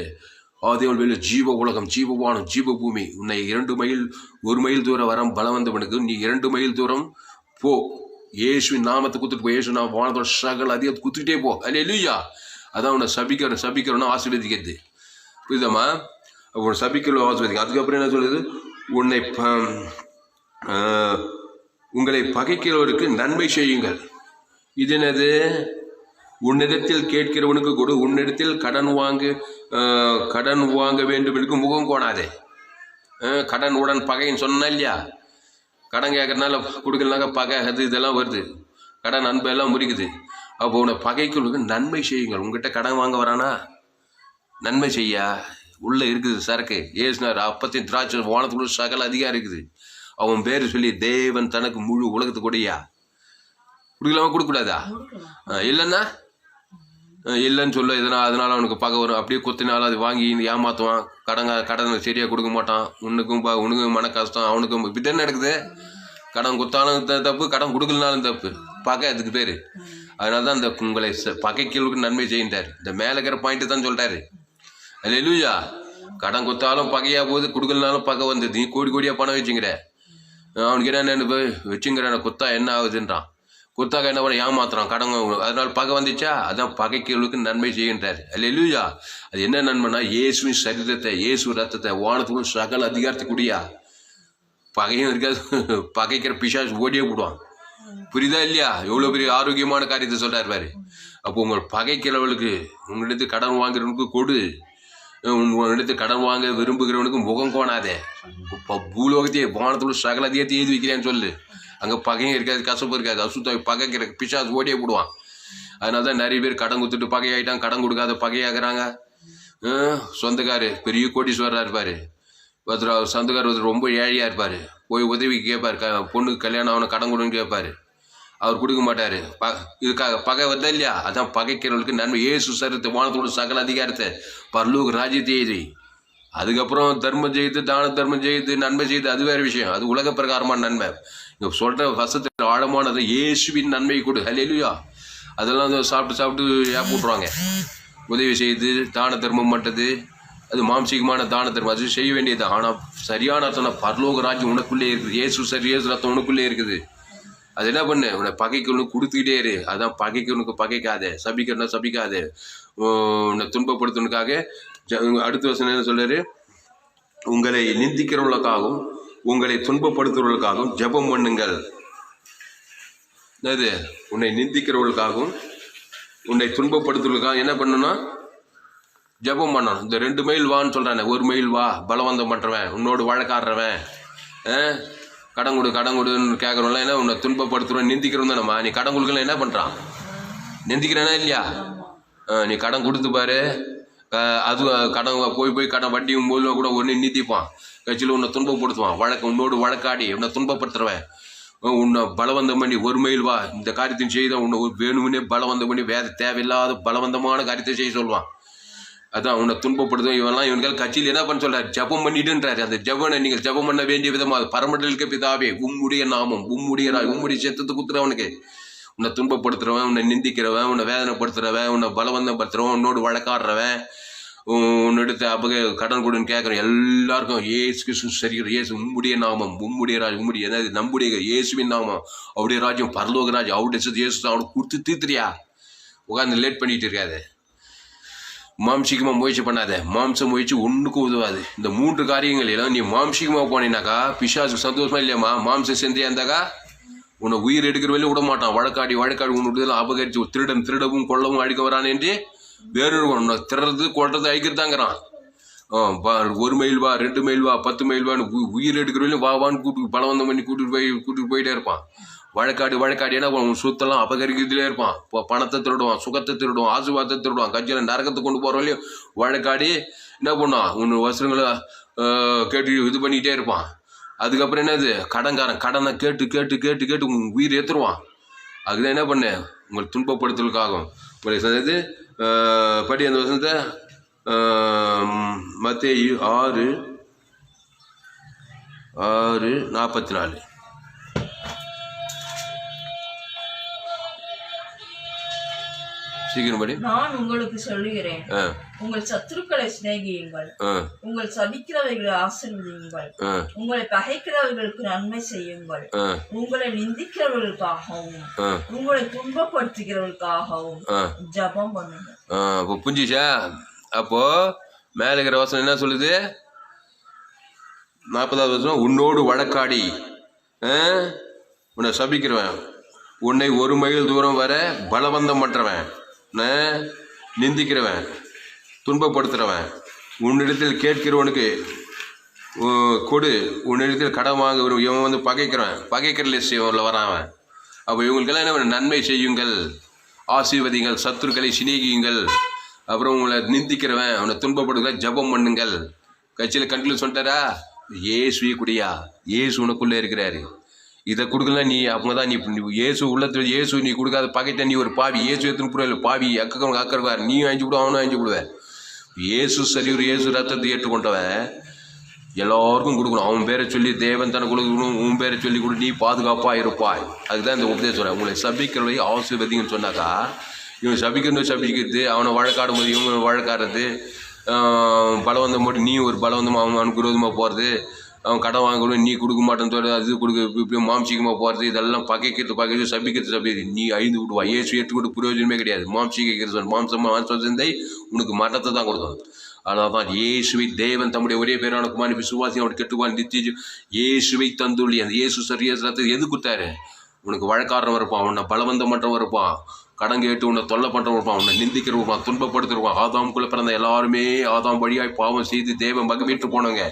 ஆதேவன் வெளியே ஜீவ உலகம், ஜீவவானம், ஜீவ பூமி. உன்னை 2 மைல் 1 மைல் தூரம் வரம் பலவந்தவனுக்கு நீ 2 மைல் தூரம் போ. இயேசுவின் நாமத்தை குத்துட்டு போ. இயேசு நாம வானத்தோட சகல அதிகாரத்தை குத்துட்டே போ. அல்லேலூயா. அதான் உன்னை சபிக்கிறவனா ஆசீர்வதிக்கிறது. புரியுதாம்மா? உன்னை சபிக்கிறவன் ஆசீர்வதிக்க. அதுக்கப்புறம் என்ன சொல்லுது? உங்களை பகைக்கிறவருக்கு நன்மை செய்யுங்கள். இது என்னது? உன்னிடத்தில் கேட்கிறவனுக்கு கொடு, உன்னிடத்தில் கடன் வாங்க வேண்டும் என்று முகம் கோணாதே. கடன் உடன் பகைன்னு சொன்னா இல்லையா? கடன் கேட்கறதுனால கொடுக்கலனாக்கா பகை, அது இதெல்லாம் வருது. கடன் அன்பெல்லாம் முறிக்குது. அப்போ உன்னை பகைக்கிறவனுக்கு நன்மை செய்யுங்கள். உங்ககிட்ட கடன் வாங்க வரானா? நன்மை செய்யா. உள்ள இருக்குது சரக்கு. ஏசுனார் அப்பத்தையும் திராட்சை வானத்துக்குள்ள சகல அதிகாரம் இருக்குது. அவன் பேர் சொல்லி தேவன் தனக்கு முழு உலகத்துக்கு கொடையா கொடுக்கலாமா? கொடுக்கூடாதா? இல்லைன்னா இல்லைன்னு சொல்ல, அதனால அவனுக்கு பகை வரும். அப்படியே குத்தினாலும் அது வாங்கி ஏமாற்றுவான். கடன் சரியாக கொடுக்க மாட்டான். உனக்கும் மன கஷ்டம், அவனுக்கும் இப்படி தானே நடக்குது. கடன் கொடுத்தாலும் தப்பு, கடன் கொடுக்கலனாலும் தப்பு. பகை அதுக்கு பேர். அதனால தான் இந்த உங்களை பகைக்கிறவங்களுக்கு நன்மை செய்யின்றார். இந்த மேலே இருக்கிற பாயிண்ட்டு தான் சொல்கிறாரு. அல்லேலூயா. கடன் கொடுத்தாலும் பகையாக போகுது, கொடுக்கலனாலும் பகை வந்தது. நீ கோடி கோடியாக பணம் வச்சுங்கிற, அவனுக்கு என்ன போய் வச்சுங்கிற, கொடுத்தா என்ன ஆகுதுன்றான். கொடுத்தாக்க என்ன பண்ண ஏமாத்துறான், கடன். அதனால பகை வந்துச்சா? அதான் பகைக்கிறவர்களுக்கு நன்மை செய்கின்றார். அல்லேலூயா. அது என்ன நன்மைனா, இயேசுவின் சரீரத்தை, இயேசு ரத்தத்தை, வானத்துக்குள்ள சகல அதிகாரத்தை கூடியா. பகையும் இருக்காது. பகைக்கிற பிசாசு ஓடியே போடுவான். புரியுதா இல்லையா? எவ்வளோ பெரிய ஆரோக்கியமான காரியத்தை சொல்றாரு பாரு. அப்போ உங்கள் பகைக்கிறவர்களுக்கு, உங்களிடத்து கடன் வாங்குறவனுக்கு கொடு, உங்களிடத்து கடன் வாங்க விரும்புகிறவனுக்கு முகம் கோணாதே. பூலோகத்தையே வானத்துள்ள சகல அதிகாரத்தை எழுதி வைக்கிறேன்னு சொல்லு. அங்கே பகையும் இருக்காது, கசப்பு இருக்காது. அசுத்தாவி பகைக்கிற பிசாசு ஓடியே போடுவான். அதனால தான் நிறைய பேர் கடன் கொடுத்துட்டு பகையாயிட்டான். கடன் கொடுக்காத பகையாகிறாங்க. சொந்தக்காரு பெரிய கோடீஸ்வரராக இருப்பார், சொந்தக்கார் ரொம்ப ஏழையாக இருப்பார். போய் உதவி கேட்பார், பொண்ணுக்கு கல்யாணம் அவனை கடன் கொடுன்னு கேட்பார். அவர் கொடுக்க மாட்டார். இதுக்காக பகை வருதா இல்லையா? அதான் பகைக்கிறவர்களுக்கு நன்மை. இயேசு சரீரத்தை, வானத்தோட சகல அதிகாரத்தை, பரலோக ராஜ்யத்தை எழுதி அதுக்கப்புறம் தர்மம் செய்து தான தர்மம் செய்து நன்மை செய்து அது வேறு விஷயம், அது உலக பிரகாரமான நன்மை. இங்கே சொல்கிற வசத்தில் ஆழமானது இயேசுவின் நன்மை கொடு. ஹல்லேலூயா. அதெல்லாம் வந்து சாப்பிட்டு ஏப்ப விட்ருவாங்க. உதவி செய்து தான தர்மம் பண்ணுறது அது மாம்சீகமான தான தர்மம், அது செய்ய வேண்டியது. ஆனால் சரியான அர்த்தம் பரலோக ராஜ்யம் உனக்குள்ளே இருக்குது. இயேசு ரத்தம் உனக்குள்ளே இருக்குது. அது என்ன பண்ணு, உன்னை பகைக்கணுக்கு கொடுத்துக்கிட்டே இரு. அதான் பகைக்கணுக்கு பகைக்காதே, சபிக்கணும்னா சபிக்காதே. உன்னை துன்பப்படுத்தணுக்காக அடுத்த வசனம் என்ன சொல்றாரு, உங்களை நிந்திக்கிறவர்களுக்காகவும் உங்களை துன்பப்படுத்துறவர்களுக்காகவும் ஜெபம் பண்ணுங்கள். அது உன்னை நிந்திக்கிறவர்களுக்காகவும் உன்னை துன்பப்படுத்துறவர்களுக்காக என்ன பண்ணணும்னா ஜெபம் பண்ணணும். இந்த 2 மைல் வான்னு சொல்றானே, 1 மைல் வா, பலவந்தம் பண்றவன், உன்னோடு வழக்காடுறவன், கடன் கொடுன்னு கேட்கறவன்லாம் என்ன, உன்னை துன்பப்படுத்துறவன் நிந்திக்கிறவன் தானம்மா. நீ கடன் கொடுக்கலாம் என்ன பண்றான், நிந்திக்கிறனா இல்லையா? நீ கடன் கொடுத்து பாரு, அது கடன் போய் கடன் வட்டியும் போது கூட ஒன்று நீத்திப்பான், கட்சியில் உன்னை துன்பப்படுத்துவான், உன்னோடு வழக்காடி உன்னை துன்பப்படுத்துறவன், உன்னை பலவந்தம் பண்ணி 1 மைல் வா, இந்த காரியத்தையும் செய்த உன்னை வேணும்னே பலவந்தம் பண்ணி தேவையில்லாத பலவந்தமான காரியத்தை செய்ய சொல்லுவான். அதான் உன்னை துன்பப்படுத்தும். இவன்கள் கட்சியில் என்ன பண்ண சொல்றாரு, ஜபம் பண்ணிட்டுன்றாரு. அந்த ஜபனை நீங்கள் ஜபம் பண்ண வேண்டிய விதமாக பரமண்டலுக்கு பிதாவே உம்முடைய நாமம் உம்முடைய செத்தத்தை குத்துறவனுக்கு, உன்னை துன்பப்படுத்துறவன், உன்னை நிந்திக்கிறவன், உன்னை வேதனைப்படுத்துறவன், உன்னை பலவந்தம் படுத்துறவன், உன்னோடு வழக்காடுறவன், உன்னெடுத்து கடன் கொடுன்னு கேட்குறேன் எல்லாருக்கும் ஏசு கிறிஸ்து சரிகிற இயேசு உம்முடைய நாமம் உம்முடைய ராஜ்யம் என்னது நம்முடைய இயேசுவின் நாமம் அவருடைய ராஜ்யம் பரலோக ராஜ்யம் அவருடைய இயேசு அவனுக்கு கொடுத்து தீர்த்துறியா? உட்காந்து லேட் பண்ணிட்டு இருக்காது. மாம்சீகமாக முயற்சி பண்ணாத. மாம்ச முயற்சி ஒன்றுக்கும் உதவாது. இந்த 3 காரியங்கள் எல்லாம் நீ மாம்சீகமாக போனீனாக்கா பிசாசுக்கு சந்தோஷமா இல்லையாம்மா? மாம்ச செந்தியா இருந்தாக்கா உன்னை உயிர் எடுக்கிற வரையும் விட மாட்டான். வழக்காடி உன்னுடைய அபகரிச்சு திருடவும் கொள்ளவும் அழிக்க வரானேன்றி வேறொரு உன்னை திருறது கொள்றது அழிக்கிறதாங்கிறான். 1 மைல் வா, 2 மைல் வா, 10 மைல் வான்னு உயிர் எடுக்கிற வரையும் வான்னு பலவந்தம் பண்ணி கூட்டிட்டு போயிட்டே இருப்பான். வழக்காடி என்ன உன் சொத்தெல்லாம் அபகரிக்கிறதுலே இருப்பான். பணத்தை திருடுவான், சுகத்தை திருடுவான், ஆசீர்வாதத்தை திருடுவான், கட்சியில் நரகத்தை கொண்டு போகிறவரையும் வழக்காடி என்ன பண்ணுவான், உன் வசனங்களை கேட்டு இது பண்ணிக்கிட்டே இருப்பான். அதுக்கப்புறம் என்னது, கடனை கேட்டு உன் உயிர் ஏற்றுருவான். அதுதான் என்ன பண்ண, உங்களை துன்பப்படுத்தலுக்காகும். உங்களை சந்தது படி அந்த வசனத்தை மத்தேயு 6:44 சீக்கிரம் படி. நான் உங்களுக்கு சொல்லுகிறேன், உங்கள் சத்துருக்களை சிநேகியுங்கள், உங்கள் சபிக்கிறவர்களை ஆசீர்வதியுங்கள், உங்களை பகைக்கிறவர்களுக்கு நன்மை செய்யுங்கள், உங்களை நிந்திக்கிறவர்களுக்காகவும் உங்களை துன்பப்படுத்துகிறவர்களுக்காகவும் ஜபம் பண்ணுங்க. புரிஞ்சுச்சா? அப்போ மேல இருக்கிற வசனம் என்ன சொல்லுது? 40வது வசனம், உன்னோடு வழக்காடி உன்னை சபிக்கிறவன், உன்னை 1 மைல் தூரம் வர பலவந்தம் பண்றவன், நிந்திக்கிறவன், துன்பப்படுத்துறவன், உன்னிடத்தில் கேட்கிறவனுக்கு கொடு, உன்னிடத்தில் கடன் வாங்க இவன் வந்து பகைக்கிற லிஸ்ட் இவனில் வரான். அப்போ இவங்களுக்கெல்லாம் என்ன, நன்மை செய்யுங்கள், ஆசீர்வதிங்கள், சத்துருக்களை சிநேகியுங்கள், அப்புறம் உங்களை நிந்திக்கிறவன் உன்னை துன்பப்படுகிற ஜபம் பண்ணுங்கள். கட்சியில் கண்டில் சொல்லிட்டாரா, ஏசுவே குடியா, ஏசு உனக்குள்ளே இருக்கிறாரு. இதை கொடுக்கலாம் நீ, அவங்க தான் நீ ஏசு உள்ளத்தில் ஏசு நீ கொடுக்காத பகைட்ட நீ ஒரு பாவி. ஏசு எத்தனை புரியல பாவி அக்கறவார், நீயும் அழிஞ்சு விடுவ, அவனும் அழிஞ்சு விடுவேன். ஏசு சரி ஒரு ஏசு ரத்தத்தை ஏற்றுக்கொண்டவன் எல்லாருக்கும் கொடுக்கணும். அவன் பேரை சொல்லி தேவன் தானே கொடுக்கணும், உன் பேரை சொல்லி கொடு, நீ பாதுகாப்பாக இருப்பாய். அதுதான் இந்த உபதேசம். உங்களை சபிக்கிறவரை ஆசீர்வதிங்கன்னு சொன்னாக்கா, இவன் சபிக்கிறது, அவனை வழக்காடும் போது இவங்க வழக்காடுறது, பலவந்தம் போட்டு நீ ஒரு பலவந்தமாக அவனுக்கு விரோதமாக போகிறது, அவன் கடன் வாங்கணும் நீ கொடுக்க மாட்டேன்னு சொல்கிறது, அது இப்படி மாம்சீகமாக போகிறது, இதெல்லாம் பகைக்கிறது சபிக்கிறது. நீ அழிந்து விடுவா. ஏசு ஏற்றுக்கொண்டு பிரயோஜனமே கிடையாது. மாம்சமாக சிந்தை உனக்கு மரணத்தை தான் கொடுக்கும். ஆனால் தான் இயேசுவை தேவன் தம்முடைய ஒரே பேரான குமாரி விசுவாசி அவனுக்கு கெட்டுவான் நித்திய இயேசுவை தந்துள்ளி. அந்த இயேசு சரியத்தை எது கொடுத்தாரு? உனக்கு வழக்காரன் இருப்பான், உன்னை பலவந்தம் பண்ணுறவன் இருப்பான், கடன் கேட்டு உன்னை தொல்லை பண்ணுறவன் இருப்பான், உன்னை நிந்திக்கிறவன், துன்பப்படுத்துருவான். ஆதாமுக்குள்ளே பிறந்த எல்லாருமே ஆதாம் வழியாய் பாவம் செய்து தேவன் மகமீட்டு போனவங்க.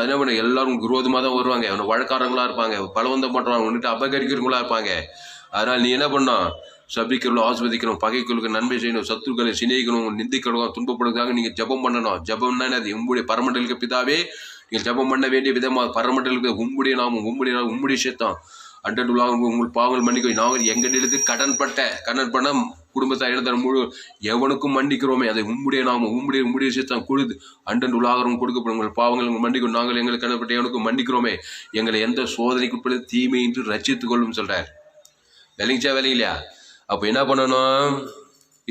அதே மாதிரி எல்லாரும் விரோதமாக தான் வருவாங்க, அவனை வழக்காரங்களாக இருப்பாங்க, பலவந்தம் பண்ணுறாங்க, உன்னிட்டு அபகரிக்கிறவங்களா இருப்பாங்க. அதனால் நீ என்ன பண்ணணும், சபிக்கிறவங்களோ ஆஸ்வதிக்கணும், பகைகளுக்கு நன்மை செய்யணும், சத்துருக்களை சிநேகிக்கணும், நிந்திக்கிறவங்க துன்பப்படுறதுக்காக நீங்கள் ஜபம் பண்ணணும். ஜபம்னா என்னது? உங்களுடைய பரமண்டலுக்கு பிதாவே நீங்கள் ஜபம் பண்ண வேண்டிய விதமாக பரமண்டலுக்கு உம்முடைய நாமம் உம்முடைய சேத்தம் அண்டர்லாம் உங்கள் பாவங்கள் மன்னிக்க. நாங்கள் எங்கள் நிலத்துக்கு கடன் பண்ண குடும்பத்தார் இழந்தார் முழு எவனுக்கும் மன்னிக்கிறோமே அதை உம்முடைய நாம உம்முடைய சித்தம் கொடுத்து அன்றன் உலாகரம் கொடுக்கப்படும் உங்கள் பாவங்கள் உங்கள் மன்னிக்கும் நாங்கள் எங்களுக்கு கணப்பட்ட எவனுக்கும் மன்னிக்கிறோமே எங்களை எந்த சோதனைக்கு உட்பட தீமை என்று ரட்சித்துக் கொள்ளும் சொல்றார். விளைஞ்சா விளையிலையா? அப்போ என்ன பண்ணணும்?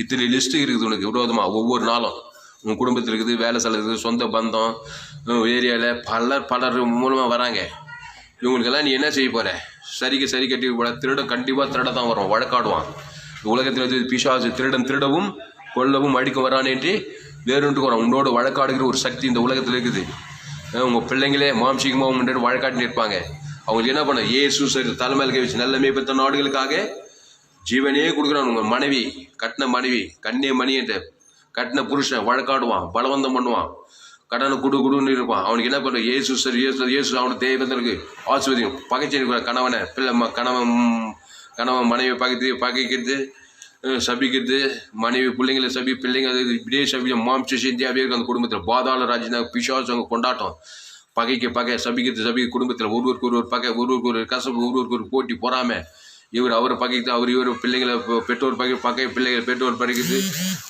இத்தனை லிஸ்ட்டு இருக்குது உனக்கு விரோதமாக. ஒவ்வொரு நாளும் உங்கள் குடும்பத்தில் இருக்குது, வேலை ஸ்தலம் இருக்குது, சொந்த பந்தம், ஏரியாவில் பலர் மூலமாக வராங்க. இவங்களுக்கெல்லாம் நீ என்ன செய்ய போகிற? சரி கட்டி போட. திருடன் கண்டிப்பாக திருட தான் வரும், வழக்காடுவான். உலகத்தில் பிசாசு திருடவும் கொல்லவும் அடிக்கும் வரானேன்றி வேறொன்றுக்கு வரான். உன்னோட வழக்காடுகிற ஒரு சக்தி இந்த உலகத்தில் இருக்குது. உங்கள் பிள்ளைங்களே மாம்சீகமாக முன்னாடி வழக்காட்டின்னு இருப்பாங்க. அவங்களுக்கு என்ன பண்ண? இயேசு சரி தலைமையில் வச்சு நல்ல மேய்ப்பட்ட நாடுகளுக்காக ஜீவனே கொடுக்குறான். உங்கள் மனைவி, கட்டின மனைவி, கண்ணே மணி என்ற கட்டின புருஷன் வழக்காடுவான், பலவந்தம் பண்ணுவான், கடனை குடுன்னு இருப்பான். அவனுக்கு என்ன பண்ணுற? இயேசு சரி இயேசு அவனுக்கு தேவதற்கு ஆசிர்வதிக்கும். பகைச்சி கணவனை கணவன் மனைவி பகைக்கிறது, சபிக்கிறது, மனைவி பிள்ளைங்களை பிள்ளைங்க இப்படியே சபி மாம்ச சிந்தியாவே இருக்கு அந்த குடும்பத்தில். பாதாள ராஜ்யம் பிசாசு அவங்க கொண்டாட்டம். பகை சபிக்கிறது குடும்பத்தில் ஒருவருக்கு ஒரு பகை, ஒருவருக்கு ஒரு கசப்பு, ஒருவருக்கு ஒரு போட்டி பொறாமை. அவரை பகைத்து இவர் பிள்ளைங்களை பெற்றோர் பகை பிள்ளைகள் பெற்றோர் பகைக்குது.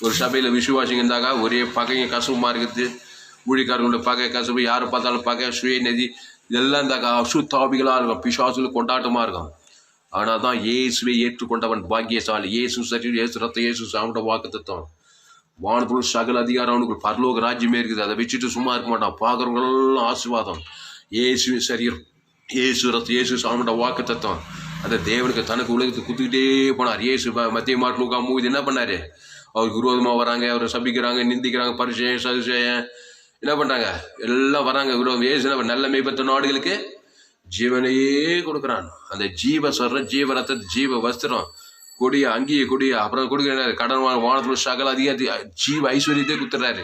ஒரு சபையில் விசுவாசிங்க இருந்தாக்கா ஒரே பகையும் கசப்புமா இருக்குது. ஊழிக்காரங்களோட பகை கசப்பு, யாரை பார்த்தாலும் பகை, சுயநதி, இதெல்லாம் இருந்தாக்கா அசுத்தாபிகளாக இருக்கும், பிசாசுகள் கொண்டாட்டமாக இருக்கும். ஆனால் தான் இயேசுவை ஏற்றுக்கொண்டவன் பாக்கியசாலி. இயேசு சரி இயேசு ரத்த இயேசு சாப்பிட்ட வாக்கு தத்துவம். வானப்பொருள் சகல அதிகாரம் அவனுக்கு பரலோக ராஜ்யமே இருக்குது. அதை வச்சுட்டு சும்மா இருக்க மாட்டான். பார்க்குறவங்களெல்லாம் ஆசீர்வாதம். இயேசு சரீரம், இயேசு ரத்த இயேசு சாப்பிட்ட வாக்கு தத்துவம். அதை தேவனுக்கு தனக்கு உலகத்துக்கு குத்துக்கிட்டே போனார். இயேசு மத்திய மார்க் மூவி என்ன பண்ணார்? அவருக்கு விரோதமாக வராங்க, அவரை சபிக்கிறாங்க, நிந்திக்கிறாங்க, பரிசேயம் சதுசேயம் என்ன பண்ணுறாங்க, எல்லாம் வராங்க விரோதம். இயேசு நல்ல மேய்ப்பட்ட நாடுகளுக்கு ஜீவனையே கொடுக்குறான். அந்த ஜீவ சொல்கிறேன், ஜீவ ரத்த ஜீவ வஸ்திரம் கொடிய அங்கேயே கொடிய அப்புறம் கொடுக்குறாரு. கடன் வானத்தில் சகல அதிகார ஜீவ ஐஸ்வர்யத்தையே கொடுத்துட்றாரு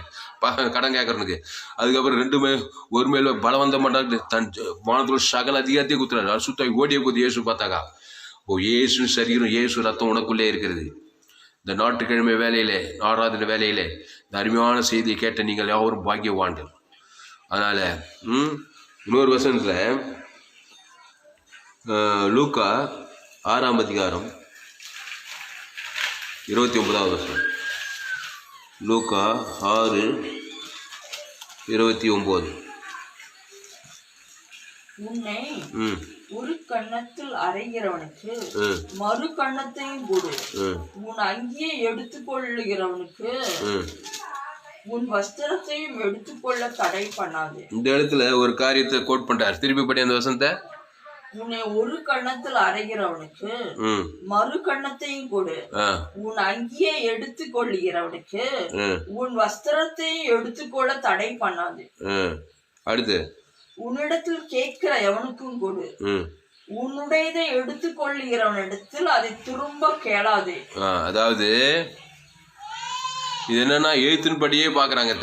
கடன் கேட்கறனுக்கு. அதுக்கப்புறம் ஒரு மேல பலவந்தம் பண்ணுறாரு. தன் வானத்தில் சகல அதிகாரத்தையே கொடுத்துறாரு. அசுத்தாய் ஓடிய போது இயேசு பார்த்தாக்கா இயேசு சரீரம் இயேசு ரத்தம் உனக்குள்ளே இருக்கிறது. இந்த ஞாயிற்றுக்கிழமை வேலையிலே ஆராதனை வேலையிலே இந்த அருமையான செய்தியை கேட்ட நீங்கள் யாவரும் பாக்கியவான்கள். அதனால் இன்னொரு வசனத்தில் லூக்கா 6ஆம் அதிகாரம் 29வது வசனம். லூக்கா 6:29. உன்னை ஒரு கன்னத்தில் அறைகிறவனுக்கு மறு கன்னத்தையும் கொடு. உன் அங்கியை எடுத்துக்கொள்ளுகிறவனுக்கு உன் வஸ்திரத்தையும் எடுத்துக்கொள்ள தடை பண்ணாது. இந்த இடத்துல ஒரு காரியத்தை கோட் பண்றார். திருப்பி படி அந்த வசனத்தை. உன்னை ஒரு கன்னத்தில் அறைகிறவனுக்கு மறு கன்னத்தையும் கொடு. உன் அங்கியை எடுத்துக் கொள்ளுகிறவனுக்கு உன் வஸ்திரத்தையும் எடுத்துக்கொள்ள தடை பண்ணாது. அடுத்து உன்னிடத்தில் கேட்கிற எவனுக்கும் கொடு. உன்னுடையதை எடுத்துக்கொள்ளுகிறவனிடத்தில் அதை திரும்ப கேளாது. அதாவது இது என்னன்னா எழுத்தின்படியே பாக்குறாங்க.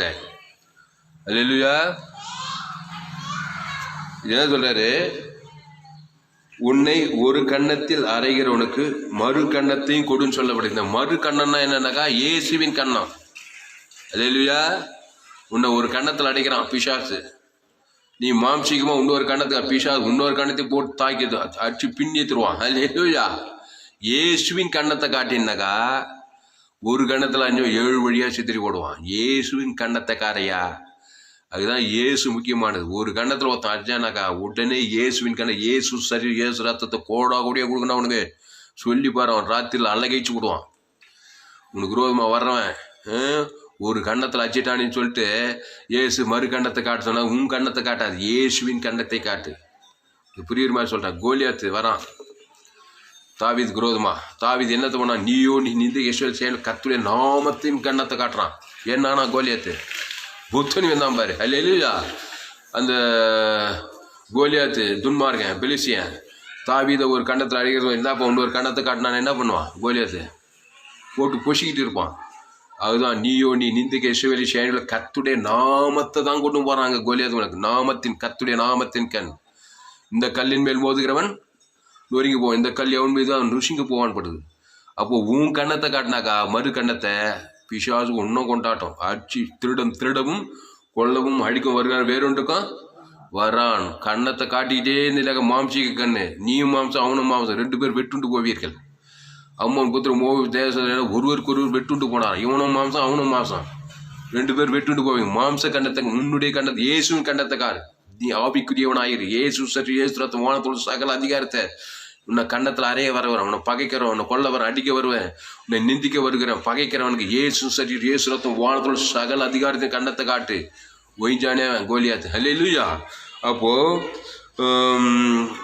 அல்லேலூயா. இது என்ன சொல்றாரு? உன்னை ஒரு கன்னத்தில் அறைகிறவனுக்கு மறு கன்னத்தையும் கொடுன்னு சொல்லப்படுது. இந்த மறு கண்ணம்னா என்னன்னாக்கா இயேசுவின் கண்ணம். அல்லேலூயா. உன்னை ஒரு கன்னத்தில் அடைக்கிறான் பிசாசு. நீ மாம்சீகமா இன்னொரு கண்ணத்துக்கு பிசாசு இன்னொரு கண்ணத்தை போட்டு தாக்கி அடிச்சு பின்னி தருவான். அல்லேலூயா. இயேசுவின் கண்ணத்தை காட்டினாக்கா ஒரு கண்ணத்தில் 7 வழியா சித்திரி போடுவான். இயேசுவின் கண்ணத்தை காரையா. அதுதான் இயேசு முக்கியமானது. ஒரு கண்ணத்தில் ஒருத்தன் அடிச்சானாக்கா உடனே இயேசுவின் கண்ணம் இயேசு சரி இயேசு ரத்தத்தை கோடா கூடிய கொடுக்கணும். அவனுக்கு சொல்லி பாரு, அவன் ராத்திரியில் அழகைச்சு கொடுவான். உனக்கு விரோதமாக வர்றவன் ஒரு கண்ணத்தில் அச்சிட்டான்னு சொல்லிட்டு இயேசு மறு கண்ணத்தை காட்ட சொன்னா உன் கண்ணத்தை காட்டாது, இயேசுவின் கண்ணத்தை காட்டு. புரியுற மாதிரி சொல்கிறான். கோலியாத்து வரான் தாவீது விரோதமா. தாவீது என்னத்தை பண்ணா? நீயோ நீ நின்று யெகோவா செயல் கர்த்தருடைய நாமத்தின் கண்ணத்தை காட்டுறான். என்னன்னா கோலியாத்து புத்தனி வந்தான் பாரு. அல்லேலூயா. அந்த கோலியாத்து துன்மார்க்கன் பெலிசியன் தாவீதை ஒரு கண்ணத்தில் அடிக்கிறது இருந்தாப்போ இன்னொரு கண்ணத்தை காட்டினான் என்ன பண்ணுவான்? கோலியாத்து போட்டு பொசிக்கிட்டு இருப்பான். அதுதான் நீயோ நீ நிந்திக்க இஸ்ரவேலி சேனைகளை கர்த்தருடைய நாமத்தை தான் கொண்டு போறாங்க. கோலியாத்து உனக்கு நாமத்தின் கர்த்தருடைய நாமத்தின் கண். இந்த கல்லின் மேல் மோதுகிறவன் நொறுங்கி போவான், இந்த கல் எவன் மீது அவன் ருசிங்க போவான் படுது. அப்போ உன் கண்ணத்தை காட்டினாக்கா மறு கண்ணத்தை பிசாசு இன்னும் கொண்டாட்டம். அடிச்சு திருடவும் கொல்லவும் அடிக்கும் வருகிறான். வேறொன்றுக்கும் வரான். கண்ணத்தை காட்டிக்கிட்டே இருந்தில்லாக்க மாம்சிக்க கண்ணு. நீயும் மாம்சம் அவனும் மாம்சம் 2 பேர் வெட்டுண்டு போவீர்கள். அம்மன் புத்திர மோவி தேசம் ஒருவருக்கு ஒருவர் வெட்டுண்டு போனார். இவனும் மாம்சம் அவனும் மாம்சம், 2 பேர் வெட்டுண்டு போவீங்க. மாம்ச கண்டத்தை உன்னுடைய கண்டத்தை இயேசுவின் கண்டத்தைக்காரு. நீ ஆவிக்குரியவனாயிரு. இயேசு சரி இயேசு ரத்தம் வானத்தோடு சகல அதிகாரத்தை உன்னை கண்டத்தில் அறைய வரவன், உன்னை பகைக்கிறவன், உன்னை கொல்ல வர அடிக்க வருவேன், உன்னை நிந்திக்க வருகிறேன் பகைக்கிறவனுக்கு இயேசு சரி இயேசு ரத்தம் வானத்தோடு சகல அதிகாரத்தை கண்டத்தை காட்டு. ஒய்ஞ்சானே கோலியாத்து. ஹல்லேலூயா. அப்போ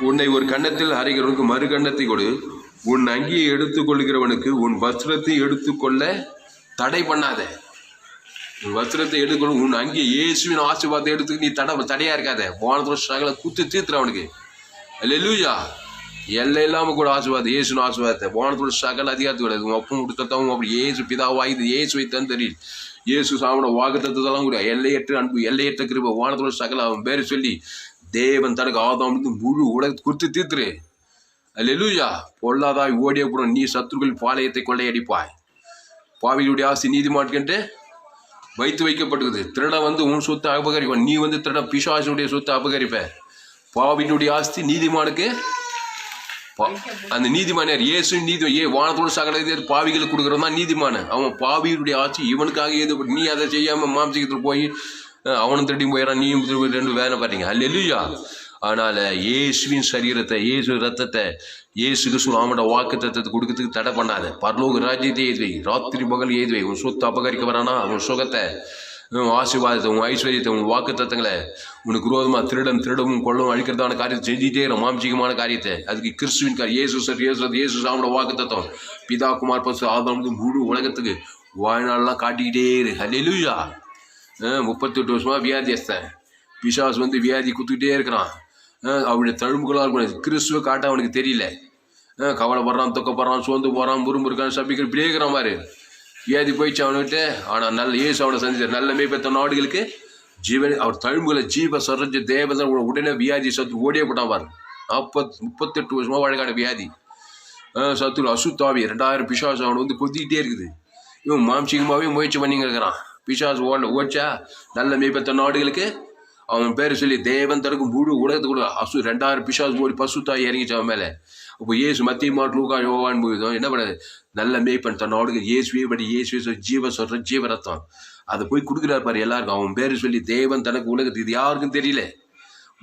உன்னை ஒரு கன்னத்தில் அறைகிறவனுக்கு மறு கன்னத்தை கொடு. உன் அங்கியை எடுத்துக்கொள்கிறவனுக்கு உன் வஸ்திரத்தை எடுத்துக்கொள்ள தடை பண்ணாத. உன் வஸ்திரத்தை எடுத்துக்கொள்ள உன் அங்கியை இயேசுவின் ஆசீர்வாதத்தை எடுத்துக்க நீ தடையா இருக்காத. வானத்தோட சகல குத்து தீர்த்துற அவனுக்கு. அல்லேலூயா. எல்லை இல்லாம கூட ஆசீர்வாதம் இயேசுவின் ஆசீர்வாதத்தை வானத்தோட சகல அதிகாரத்தை கூடாது. உன் அப்பவும் கொடுத்தவும் அப்படி இயேசு பிதாவாயுது இயேசுவை தன் தெரியும். இயேசு சாமோட வாக்குத்தத்தெல்லாம் கூட எல்லையற்ற அன்பு எல்லையற்ற கிருபை வானத்தோட சகல அவன் பேரை சொல்லி தேவன் தனக்கு ஆதாம் முழு உலகத்தை குத்து தீர்த்துரு. அல்லேலூயா. பொல்லாதாய் ஓடிய கூட நீ சத்துருக்கள் பாளையத்தை கொள்ளையடிப்பாய். பாவிகளுடைய ஆசை நீதிமான்கிட்ட வைத்து வைக்கப்பட்டுக்குது. திருட உன் சொத்தை அபகரிப்பான். நீ திருட பிசாசுடைய சொத்தை அபகரிப்ப. பாவினுடைய ஆஸ்தி நீதிமானுக்கு அந்த நீதிமானார் இயேசு நீதி வானத்தோடு சகல பாவிகளுக்கு கொடுக்குறவன் தான் நீதிமான. அவன் பாவியுடைய ஆட்சி இவனுக்காக எது நீ அதை செய்யாம மாம்சத்தில் போய் அவனும் திருடி போயிடறான், நீயும் 2 வேலை பாத்தீங்க. அல்லேலூயா. அதனால இயேசுவின் சரீரத்தை இயேசு ரத்தத்தை இயேசு கிறிஸ்து அவனோட வாக்கு தத்தத்தை கொடுக்கறதுக்கு தடை பண்ணாத. பரலோக ராஜ்யத்தை எய்துவை, ராத்திரி பகல் எய்துவை. உன் சொத்து அபகரிக்க வரானா உன் சுகத்தை ஆசீர்வாதத்தை உன் ஐஸ்வர்யத்தை உன் வாக்கு தத்தங்களை உனக்கு விரோதமா திருடவும் கொள்ளவும் அழிக்கிறதான காரியத்தை செஞ்சுட்டே மாம்சிகமான காரியத்தை. அதுக்கு கிறிஸ்துவின் இயேசு இயேசு அவனோட வாக்கு தத்தம் பிதா குமார் பசு ஆதாம் முழு உலகத்துக்கு வாழ்நாள்லாம் காட்டிக்கிட்டே இரு. அல்லேலூயா. 38 வருஷமா வியாதியஸ்தன் பிசாசு வியாதி குத்துக்கிட்டே இருக்கிறான். அவருடைய தழும்புகளாக இருக்கும். கிறிஸ்துவ காட்ட அவனுக்கு தெரியல. கவலைப்படுறான், தொக்கப்படுறான், சோர்ந்து போறான், முறுமுறுக்கான், சபிக்கிற பிளேகிறான் மாதிரி வியாதி போயிடுச்சு அவனுக்கிட்ட. ஆனால் நல்ல இயேசு அவனை சந்திச்சார். நல்ல மேய்ப்பெத்த நாடுகளுக்கு ஜீவன் அவர் தழும்புகளை ஜீவ சரஞ்ச தேவதன் உடனே வியாதி சத்து ஓடியே போட்டான் பாரு. 38 வருஷமா வழக்கான வியாதி சத்துரு அசுத்தாவி 2000 பிசாசு அவனை கொத்திக்கிட்டே இருக்குது. இவன் மாம்சிகமாகவே முயற்சி பண்ணிங்க இருக்கிறான். பிசாசு ஓடிச்சா நல்ல மேய்ப்பெத்த நாடுகளுக்கு அவன் பேர் சொல்லி தேவன் தனக்கு முழு உலகத்துக்கு 2000 பிசாசு ஓடி பசுத்தாய் இறங்கிச்சு அவன் மேலே. அப்போ இயேசு மத்திய மாட்டு லூக்கா யோவான் போயிடும் என்ன பண்ணாது நல்ல மேய்ப்பன் தன் நாடுகள் இயேசுவே படி இயேசுவே ஜீவ சொல்ற ஜீவ ரத்தம் அதை போய் கொடுக்குறாரு பாரு எல்லாருக்கும். அவன் பேர் சொல்லி தேவன் தனக்கு உலகத்துக்கு இது யாருக்கும் தெரியல.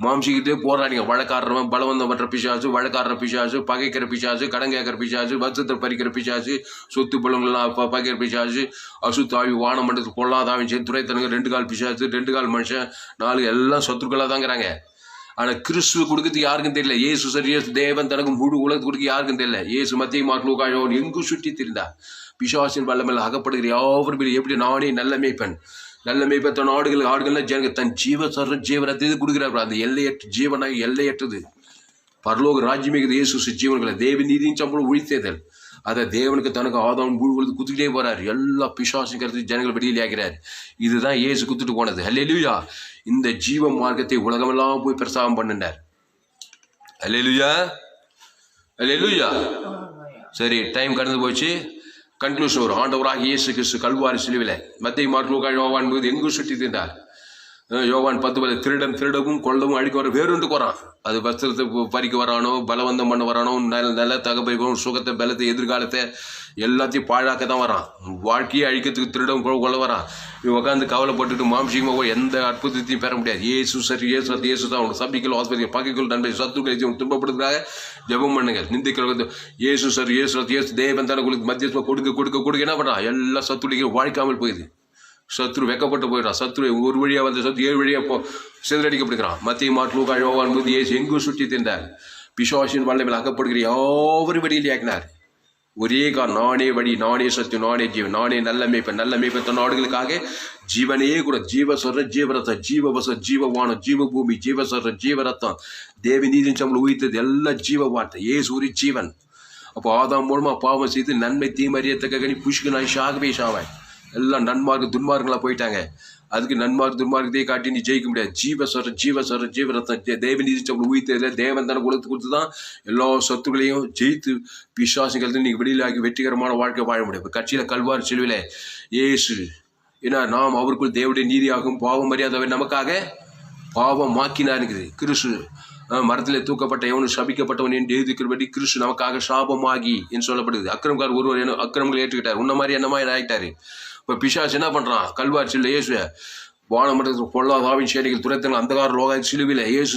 மாம்சிக்கிட்டே போராடிங்க. வழக்காடுறவன் பலவந்தம் பண்ற பிசாசு, வழக்காடுற பிசாசு, பகைக்கிற பிசாசு, கடன் கேட்கிற பிசாசு, வசத்தை பறிக்கிற பிசாசு, சொத்து பழங்கள்லாம் பகைக்கிற பிசாசு, அசுத்தாவி வானம் மண்டலத்துக்கு பொல்லாதாவின் சேர்த்து துறைத்தனங்க 2 கால் பிசாசு, 2 கால் மனுஷன், 4 எல்லாம் சத்துருக்களாக தாங்கிறாங்க. ஆனால் கிறிஸ்துவ கொடுக்கறதுக்கு யாருக்கும் தெரியல. இயேசு சரி தேவன் தனக்கு முழு உலகத்து கொடுக்க யாருக்கும் தெரியல. இயேசு மத்திய மாட்டு எங்கும் சுற்றி திரிந்தா பிசாசின் வல்லமையில் அகப்படுகிற யாவரும் எப்படி நானே நல்ல மேய்ப்பன் நல்ல மேய்ப்பத்த நாடுகள் ஆடுகள்லாம் ஜனங்க தன் ஜீவனத்தை கொடுக்குறாரு. அந்த எல்லையற்ற ஜீவனாக எல்லையற்றது பரலோக ராஜ்யமிகு இயேசு ஜீவன்களை தேவ நீதியின் சம்பளம் ஒழித்தேதல் அதை தேவனுக்கு தனக்கு ஆதாம் முழுவதும் குத்துக்கிட்டே போறாரு. எல்லா பிசாசுங்கிறது ஜனங்கள் வெளியில் ஆகிறார். இதுதான் இயேசு குத்துட்டு போனது. அல்லேலூயா. இந்த ஜீவ மார்க்கத்தை உலகமெல்லாம் போய் பிரசாரம் பண்ணினார். அல்லேலூயா. அல்லேலூயா. சரி, டைம் கடந்து போச்சு. கன்க்ளூஷன் ஒரு ஆண்டவராக இயேசு கிறிஸ்து கல்வாரி சிலுவையில மத்திய மார்க் லூக்கா யோவான் எங்கும் சுற்றி தின்றார். யோவான் 10 திருடவும் கொள்ளவும் அழிக்க வர வேறொன்றுக்கு வரான். அது வஸ்திரத்தை பறிக்க வரானோ, பலவந்தம் பண்ண வரானோ, நல்ல தகப்பறிக்கணும், சுகத்தை பலத்தை எதிர்காலத்தை எல்லாத்தையும் பாழாக்க தான் வரான். வாழ்க்கையை அழிக்கிறதுக்கு திருடம் கொள்ள வரான். இவன் உட்காந்து கவலைப்பட்டுட்டு மாம்சிகமாக எந்த அற்புதத்தையும் பெற முடியாது. இயேசு சரி இயேசு தான் அவனுக்கு சபிக்கல் ஆஸ்பத்திரி பகைகள் நன்மை சத்துக்களை துன்பப்படுத்துக்காக ஜெபம் பண்ணுங்க. நிந்திக்கிறது இயேசு சரி இயேசு தேவன் தானே மத்தியஸ்மா கொடுக்க என்ன பண்ணுறான்? எல்லா சத்துளிகளும் வாழ்க்காமல் போயிடுது. சத்ரு வெக்கப்பட்டு போயிடான். சத்ரு ஒரு வழியாக வந்த சத்ரு 7 வழியாக சிதறடிக்கப்படுகிறான். மத்திய மார்க் லூக்கா யோவான் இயேசு எங்கும் சுற்றி தின்றார். பிசாசின் வல்லமையில் அகப்படுகிற யாவரும் வெளியில் ஆக்கினார். ஒரே நானே வழி, நானே சத்தியம், நானே ஜீவன், நானே நல்ல மேய்ப்பன் நாடுகளுக்காக ஜீவனே கூட ஜீவ சொல்ற ஜீவரத்தம், ஜீவவச ஜீவவானம், ஜீவபூமி, ஜீவ சொல்ற ஜீவரத்தம், தேவி நீதியின் சம்பளம் உயிர்த்தது எல்லாம் ஜீவ வார்த்தை. ஏசு ஒரு ஜீவன். அப்போ ஆதாம் மூலமா பாவம் செய்து நன்மை தீமறியத்தக்க கனி புஷ்கு நாய் ஷாகவே ஷாவாய் எல்லாம் நன்மார்க்கு துன்மார்க்கங்களா போயிட்டாங்க. அதுக்கு நன்மார்க்கு துன்மார்க்கத்தையே காட்டி நீ ஜெயிக்க முடியாது. ஜீவ சொல்ற ஜீவரத்தம் தேவ நீதி சம்பளம் உயிர்த்ததுல தேவன் தானே கொடுத்து தான் எல்லா சொத்துக்களையும் ஜெயித்து பிசாசுகள் நீங்க வெளியிலாக்கி வெற்றிகரமான வாழ்க்கை வாழ முடியும். இப்போ கட்சியில கல்வாரி சிலுவையில ஏசு ஏன்னா நாம் அவருக்குள் தேவனுடைய நீதியாகும் பாவம் மரியாதை நமக்காக பாவம் மாக்கினா இருக்குது. கிறிஸ்து மரத்திலே தூக்கப்பட்ட எவனும் சபிக்கப்பட்டவன் என்று எழுதிக்கிறபடி கிறிஸ்து நமக்காக சாபமாகி என்று சொல்லப்படுது. அக்கிரமக்கார் ஒருவர் என்ன அக்கிரமங்களை ஏற்றுக்கிட்டார், உன்ன மாதிரி என்ன மாதிரி ஆகிட்டாரு. இப்போ பிசாசு என்ன பண்றான்? கல்வாரிசியில் இயேசுவை வானமண்டலத்தில் பொல்லாதாவின் சேனைகள் துரைத்தங்கள் அந்தகார லோக சிலுவையில் இயேசு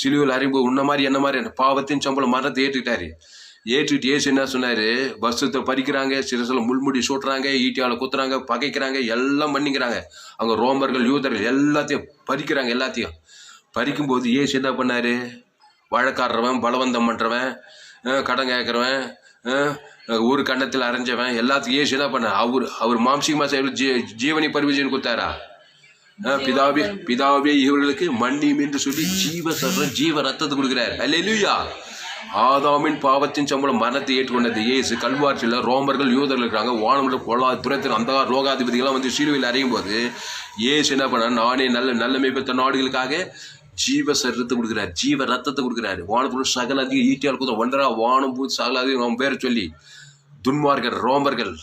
சிலுவையில் அறிவு உன்ன மாதிரி என்ன மாதிரி பாவத்தின் சம்பளம் மரணத்தை ஏற்றுக்கிட்டாரு. ஏற்றுக்கிட்டு இயேசு என்ன சொன்னாரு? பஸ்ஸத்தை பறிக்கிறாங்க, சிரசில் முள்முடி சூட்டுறாங்க, ஈட்டியால குத்துறாங்க, பகைக்கிறாங்க, எல்லாம் பண்ணிக்கிறாங்க. அவங்க ரோமர்கள் யூதர்கள் எல்லாத்தையும் பறிக்கிறாங்க. எல்லாத்தையும் பறிக்கும்போது இயேசு என்ன பண்ணாரு? வழக்காடுறவன், பலவந்தம் பண்றவன், கடன் கேட்கறவன், ஒரு கண்டத்தில் அரைஞ்சவன் எல்லாத்துக்கும் இயேசு என்ன பண்ண? அவர் மாம்சிகமா ஜீவனை பரிவர்த்தனை கொடுத்தாரா? பிதாவே இவர்களுக்கு மன்னியும் என்று சொல்லி ஜீவ ரத்தத்தை கொடுக்கிறார். அல்லேலூயா. ஆதாமின் பாவத்தின் சம்பளம் மரணத்தை ஏற்றுக்கொண்டது இயேசு. கல்வாரியில் ரோமர்கள் யூதர்கள் இருக்கிறாங்க, வானமண்டல பொல்லாத துரைத்தின் அந்த லோகாதிபதிகள்லாம் வந்து சிலுவையில் அறையும் போது இயேசு என்ன பண்ண? நானே நல்ல மேய்ப்பட்ட நாடுகளுக்காக ஜீவ சரீரத்தை கொடுக்குறாரு, ஜீவ ரத்தத்தை கொடுக்குறாரு. வானத்தில் சகல அதிகம் ஈட்டியால் கொடுத்த ஒன்றா வானம் பூ சகல அதிகம் அவன் பேரை சொல்லி துன்மார்கள், ரோமர்கள்,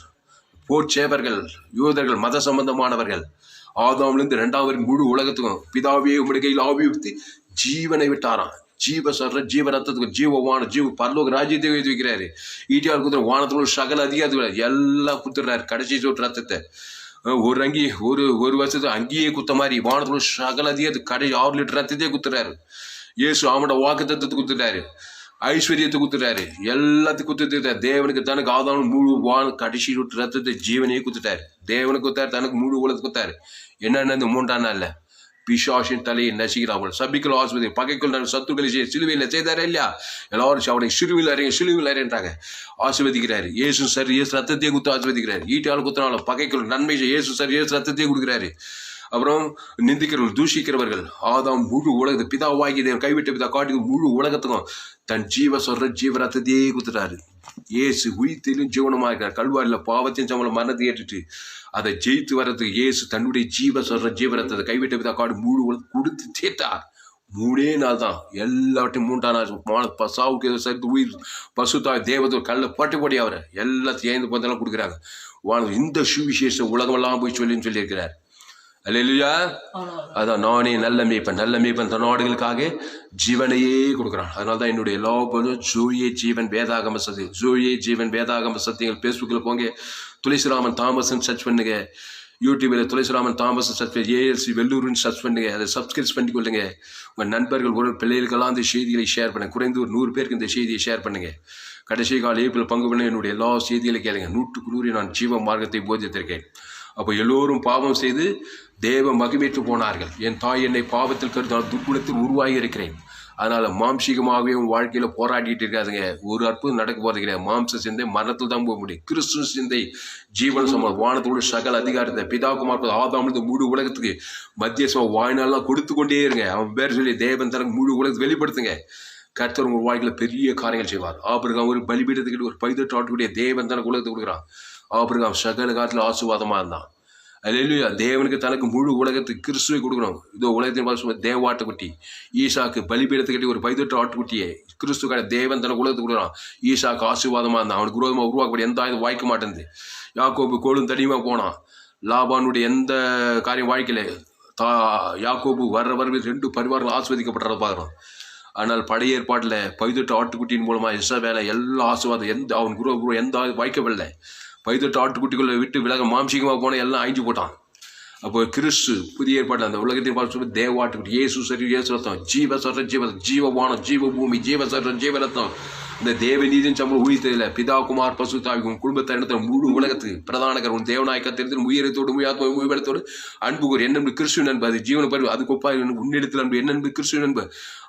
போர்ச்சேவர்கள், யூதர்கள், மத சம்பந்தமானவர்கள், ஆதாமிலிருந்து 2வது முழு உலகத்துக்கும் பிதாவே உம்முடைய கையில் ஆவியுறுத்தி ஜீவனை விட்டாராம். ஜீவ சர்ற ஜீவ ரத்தத்துக்கு ஜீவவான பரலோக ராஜ்யத்தை எழுதி வைக்கிறாரு. ஈட்டியால் கொடுத்துற வானத்துல சகல அதிகாரத்துக்கு எல்லாம் கொடுத்துடுறாரு. கடைசி சொட்டு ரத்தத்தை ஒரு அங்கி ஒரு வருஷத்துக்கு அங்கேயே குத்த மாதிரி வானத்துல சகல அதிகாரத்துக்கு கடைசி 6 லிட்டர் ரத்தத்தையே குத்துறாரு. இயேசு அவனோட வாக்கு தத்துவத்தை குத்துட்டாரு, ஐஸ்வர்யத்தை குத்துட்டாரு, எல்லாத்தையும் குத்துட்டாரு. தேவனுக்கு தனக்கு ஆதாரம் முழு கடைசி சொட்டு ரத்தத்தை ஜீவனையே குத்துட்டாரு. தேவனுக்கு குத்தாரு, தனக்கு முழு உலகத்துக்கு குத்தாரு. என்னென்ன இந்த 3ஆம் நாள்ல பிசாசின் தலையை நசிக்கிறார்கள், சபிக்கல் ஆஸ்பத்திரி பகைக்குள் சத்துக்களை சிலுவையில் செய்தாரே இல்லையா? எல்லாரும் அவனை சிலுவையில் அறியன்றாங்க, ஆசிர்வதிக்கிறாரு. இயேசு சரி இயேசு ரத்தத்தையே குத்து ஆசிர்வதிக்கிறாரு. ஈட்டால் குத்தினாலும் பகைக்குள் நன்மை இயேசு சரி இயேசு ரத்தத்தையே கொடுக்குறாரு. அப்புறம் நிந்திக்கிறவர்கள், தூஷிக்கிறவர்கள், ஆதாம் முழு உலகத்தை பிதாவாகி தேவன் கைவிட்ட பிதா காட்டி முழு உலகத்துக்கும் தன் ஜீவ ரத்தத்தையே குத்துட்டாரு. இயேசு உயிர்த்திலும் ஜீவனமாக இருக்கிறார். கல்வாரியில் பாவத்தின் சம்பளம் மரணத்தை ஏற்றுட்டு அதை ஜெயித்து வர்றதுக்கு இயேசு தன்னுடைய ஜீவ ரத்தத்தை கைவிட்ட பிதா காடு முழு உலகம் கொடுத்து சேர்த்தார். 3 நாள் தான். எல்லாத்தையும் 3ஆம் நாள் சாவுக்கு சரித்து உயிர் பசுத்தாய் தேவதூர் கல்ல போட்டி அவரை எல்லாத்தையும் ஏந்து பந்தெல்லாம் கொடுக்குறாங்க. இந்த சுவிசேஷ உலகமெல்லாம் போய் சொல்லியிருக்கிறார். அல்லேலூயா. அதான் நானே நல்ல மேய்ப்பன் தன் நாடுகளுக்காக ஜீவனையே கொடுக்குறான். அதனால தான் என்னுடைய எல்லா பொருளும் ஜோயே ஜீவன் வேதாகம சத்தியங்கள். ஃபேஸ்புக்கில் போங்க, துளசிராமன் தாமஸ்ன்னு சர்ச் பண்ணுங்க. யூடியூபில் துளசிராமன் தாமஸ் சர்ச் பண்ணி ஏஎல்சி வெள்ளூர்னு சர்ச் பண்ணுங்க. அதை சப்ஸ்கிரைப் பண்ணி கொள்ளுங்க. உங்கள் நண்பர்கள் பிள்ளைகளுக்கெல்லாம் இந்த செய்திகளை ஷேர் பண்ணுங்க. குறைந்து ஒரு 100 பேருக்கு இந்த செய்தியை ஷேர் பண்ணுங்க. கடைசி கால ஏப்பில் பங்கு பண்ண என்னுடைய எல்லா செய்திகளை கேளுங்க. 100க்கு 100 நான் ஜீவ மார்க்கத்தை போதித்திருக்கேன். அப்போ எல்லோரும் பாவம் செய்து தேவ மகிமைத்து போனார்கள். என் தாய் என்னை பாவத்தில் கருத்தால் துர்குணத்தில் உருவாகி இருக்கிறேன். அதனால மாம்சீகமாகவே உன் வாழ்க்கையில போராடிட்டு இருக்காதுங்க. ஒரு அற்புதம் நடக்க போறது கிடையாது. மாம்ச சிந்தை மரணத்தில் தான் போக முடியும். கிறிஸ்து சிந்தை ஜீவன சம்பளம் வானத்தோடு சகல அதிகாரத்தை பிதாகுமார் ஆதாமிலிருந்து முழு உலகத்துக்கு மத்திய வாய்நாள்லாம் கொடுத்து கொண்டே இருங்க. அவன் பேர் சொல்லி தேவன் தனக்கு முழு உலகத்தை வெளிப்படுத்துங்க. கர்த்தர் உங்கள் வாழ்க்கையில பெரிய காரியங்கள் செய்வார். ஆபிரகாம் ஒரு பலிபீடத்துக்கிட்ட ஒரு 18 ஆட்டுக்குடைய தேவன் தனக்கு உலகத்தை கொடுக்குறான். ஆபிரகாம் சகல காலத்துல ஆசீர்வாதமா இருந்தான். அல்லேலூயா. தேவனுக்கு தனக்கு முழு உலகத்துக்கு கிறிஸ்துவை கொடுக்கணும். இதோ உலகத்தின் தேவாட்டுக்குட்டி ஈசாக்கு பலிபீடத்துக்கிட்ட ஒரு 18 ஆட்டுக்குட்டியே கிறிஸ்துக்கான தேவன் தனக்கு உலகத்துக்கு கொடுக்குறான். ஈசாக்கு ஆசீர்வாதமா இருந்தான். அவனுக்கு விரோதமாக உருவாக்கப்பட எந்த ஆயுதம் வாய்க்க மாட்டேங்குது. யாக்கோபு கோலும் தடியுமா போனான். லாபானுடைய எந்த காரியம் வாழ்க்கையில யாக்கோபு வர்ற 2 பரிவாரங்கள் ஆஸ்வதிக்கப்பட்டதை பார்க்குறோம். ஆனால் பழைய ஏற்பாட்டில் 18 ஆட்டுக்குட்டியின் மூலமா இஸ்ரவேலை எல்லா ஆசீர்வாதம் எந்த அவன் குரு எந்த வாய்க்கவில்லை. 18 ஆட்டுக்குட்டிக்குள்ள விட்டு விலக மாம்சீகமாக போன எல்லாம் அழிஞ்சு போட்டான். அப்போ கிறிஸ்து புதிய ஏற்பாட்டில் அந்த உலகத்தின் பார்த்து தேவாட்டுக்குட்டி இயேசு சரி இயேசு ரத்தம் ஜீவவானம் ஜீவ பூமி ஜீவ ரத்தம் இந்த தேவ நீதியின் சம்பளம் உயிர்த்ததில்ல பிதாகுமார் பசுத்தாவி உன் குடும்பத்தை இடத்துல முழு உலகத்துக்கு பிரதானகர் உன் தேவநாயக்க தெரிந்து உயிரத்தோடு உயாத்மா உயிர்த்தோடு அன்புகூர் என்னென்பு கிறிஸ்துவ நண்பு அது ஜீவன பருவம் அது கொப்பா உன்னிடத்தில் அன்பு என்னென்பு கிறிஸ்துவ நண்பு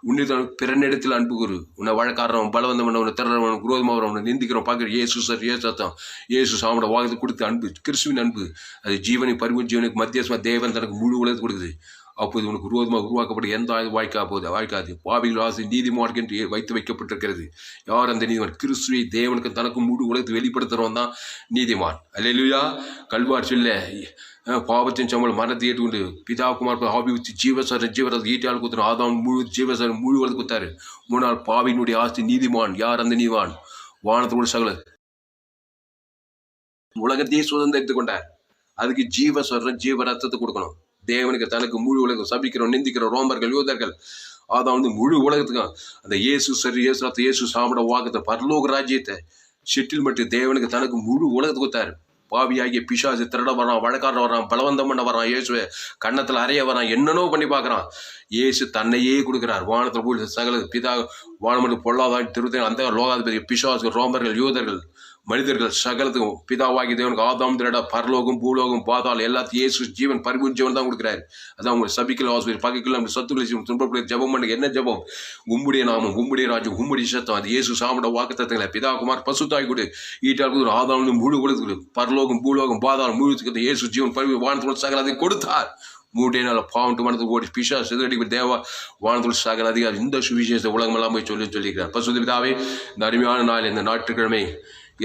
உன்னிடத்தில் பிறனிடத்தில் அன்பு கூறு. உன்னை வழக்காடுறவன் பலவந்தவன் உன்னை திறறவன் குரோதமாக அவனை நிந்திக்கிறோம் பார்க்குற இயேசு சார் இயேசு சத்தம் இயேசு சாமோட வாகத்தை கொடுத்து அன்பு கிறிஸ்துவின் அன்பு அது ஜீவனை பருவம் ஜீவனுக்கு மத்தியசமாக தேவன் தனக்கு முழு உலகத்தை கொடுக்குது. அப்போது உனக்கு விரோதமாக உருவாக்கப்பட்ட எந்த ஆயுதம் வாய்க்காது. பாவிகள் ஆசை நீதிமார்க்கு என்று வைத்து வைக்கப்பட்டிருக்கிறது. யார் அந்த நீதிமான்? கிறிஸ்துவை தேவனுக்கு தனக்கு முழு உலகத்தை வெளிப்படுத்துறவன் தான் நீதிமான். அல்லேலூயா. கல்வார் சொல்ல பாவத்தின் சம்பளம் மரணத்தை ஏற்றுக்கொண்டு பிதாகுமார் ஆவி ஊற்றி ஜீவரத்தை ஈட்டால் குத்துற ஆதாம் முழு உலகத்தை குத்தாரு. 3 நாள் பாவியினுடைய ஆஸ்தி நீதிமான். யார் அந்த நீதிமான்? வானத்தோடு சகல உலகத்தையே சுதந்திரித்துக் கொண்டார். அதுக்கு ஜீவ ரத்தத்தை கொடுக்கணும். தேவனுக்கு தனக்கு முழு உலகம் சபிக்கிறோம் நிந்திக்கிறோம் ரோமர்கள் யூதர்கள் அதான் முழு உலகத்துக்கும் அந்த இயேசு சரி இயேசு சாப்பிட வாக்கத்தை பரலோக ராஜ்யத்தை செட்டில்மெண்ட் தேவனுக்கு தனக்கு முழு உலகத்துக்கு கொடுத்தாரு. பாவியாகிய பிசாசு திருட வரான், வழக்காரன் வரான், பலவந்தம் பண்ண வரான், இயேசுவை கன்னத்தில் அறைய வரான், என்னென்னோ பண்ணி பார்க்குறான். இயேசு தன்னையே கொடுக்குறார். வானத்தில் போய் சகல பிதா வானமட்டு பொல்லாதான் திருத்த அந்த லோகாதிபதி பிசாசு ரோமர்கள் யூதர்கள் மனிதர்கள் சகலத்துக்கும் பிதாவாகி தேவனுக்கு ஆதாம் திரட பரலோகம் பூலோகம் பாதாள் எல்லாத்தையும் இயேசு ஜீவன் பரிபூர்ண ஜீவன் தான் கொடுக்குறாரு. அதான் உங்களை சபிக்கல ஆசிரியர் பகைக்கல நம்ம சத்துக்களை துன்பப்படுற ஜபம் பண்ணுங்க. என்ன ஜபம்? உம்முடைய நாமம், உம்முடைய ராஜ்யம், உம்முடைய சத்தம். அது இயேசு சாமிட வாக்குத்தத்தங்களை பிதா குமார் பசுத்தாய் கொடு ஈட்டால் கொடு ஆதாம் முழு கொடுத்து பரலோகம் பூலோகம் பாதாளம் முழு இயேசு ஜீவன் பரிவு வானத்தோடு சகல அதை கொடுத்தார். 3 நாள் பாவம் மனத்துக்கு ஓடி பிஷா சிதறடி தேவா வானத்தோடு சகல அதிகாரி இந்த சுவிசேஷ உலகமெல்லாம் போய் சொல்லியிருக்கிறார். பசுத்த பிதாவே, இந்த அருமையான நாள் இந்த ஞாயிற்றுக்கிழமை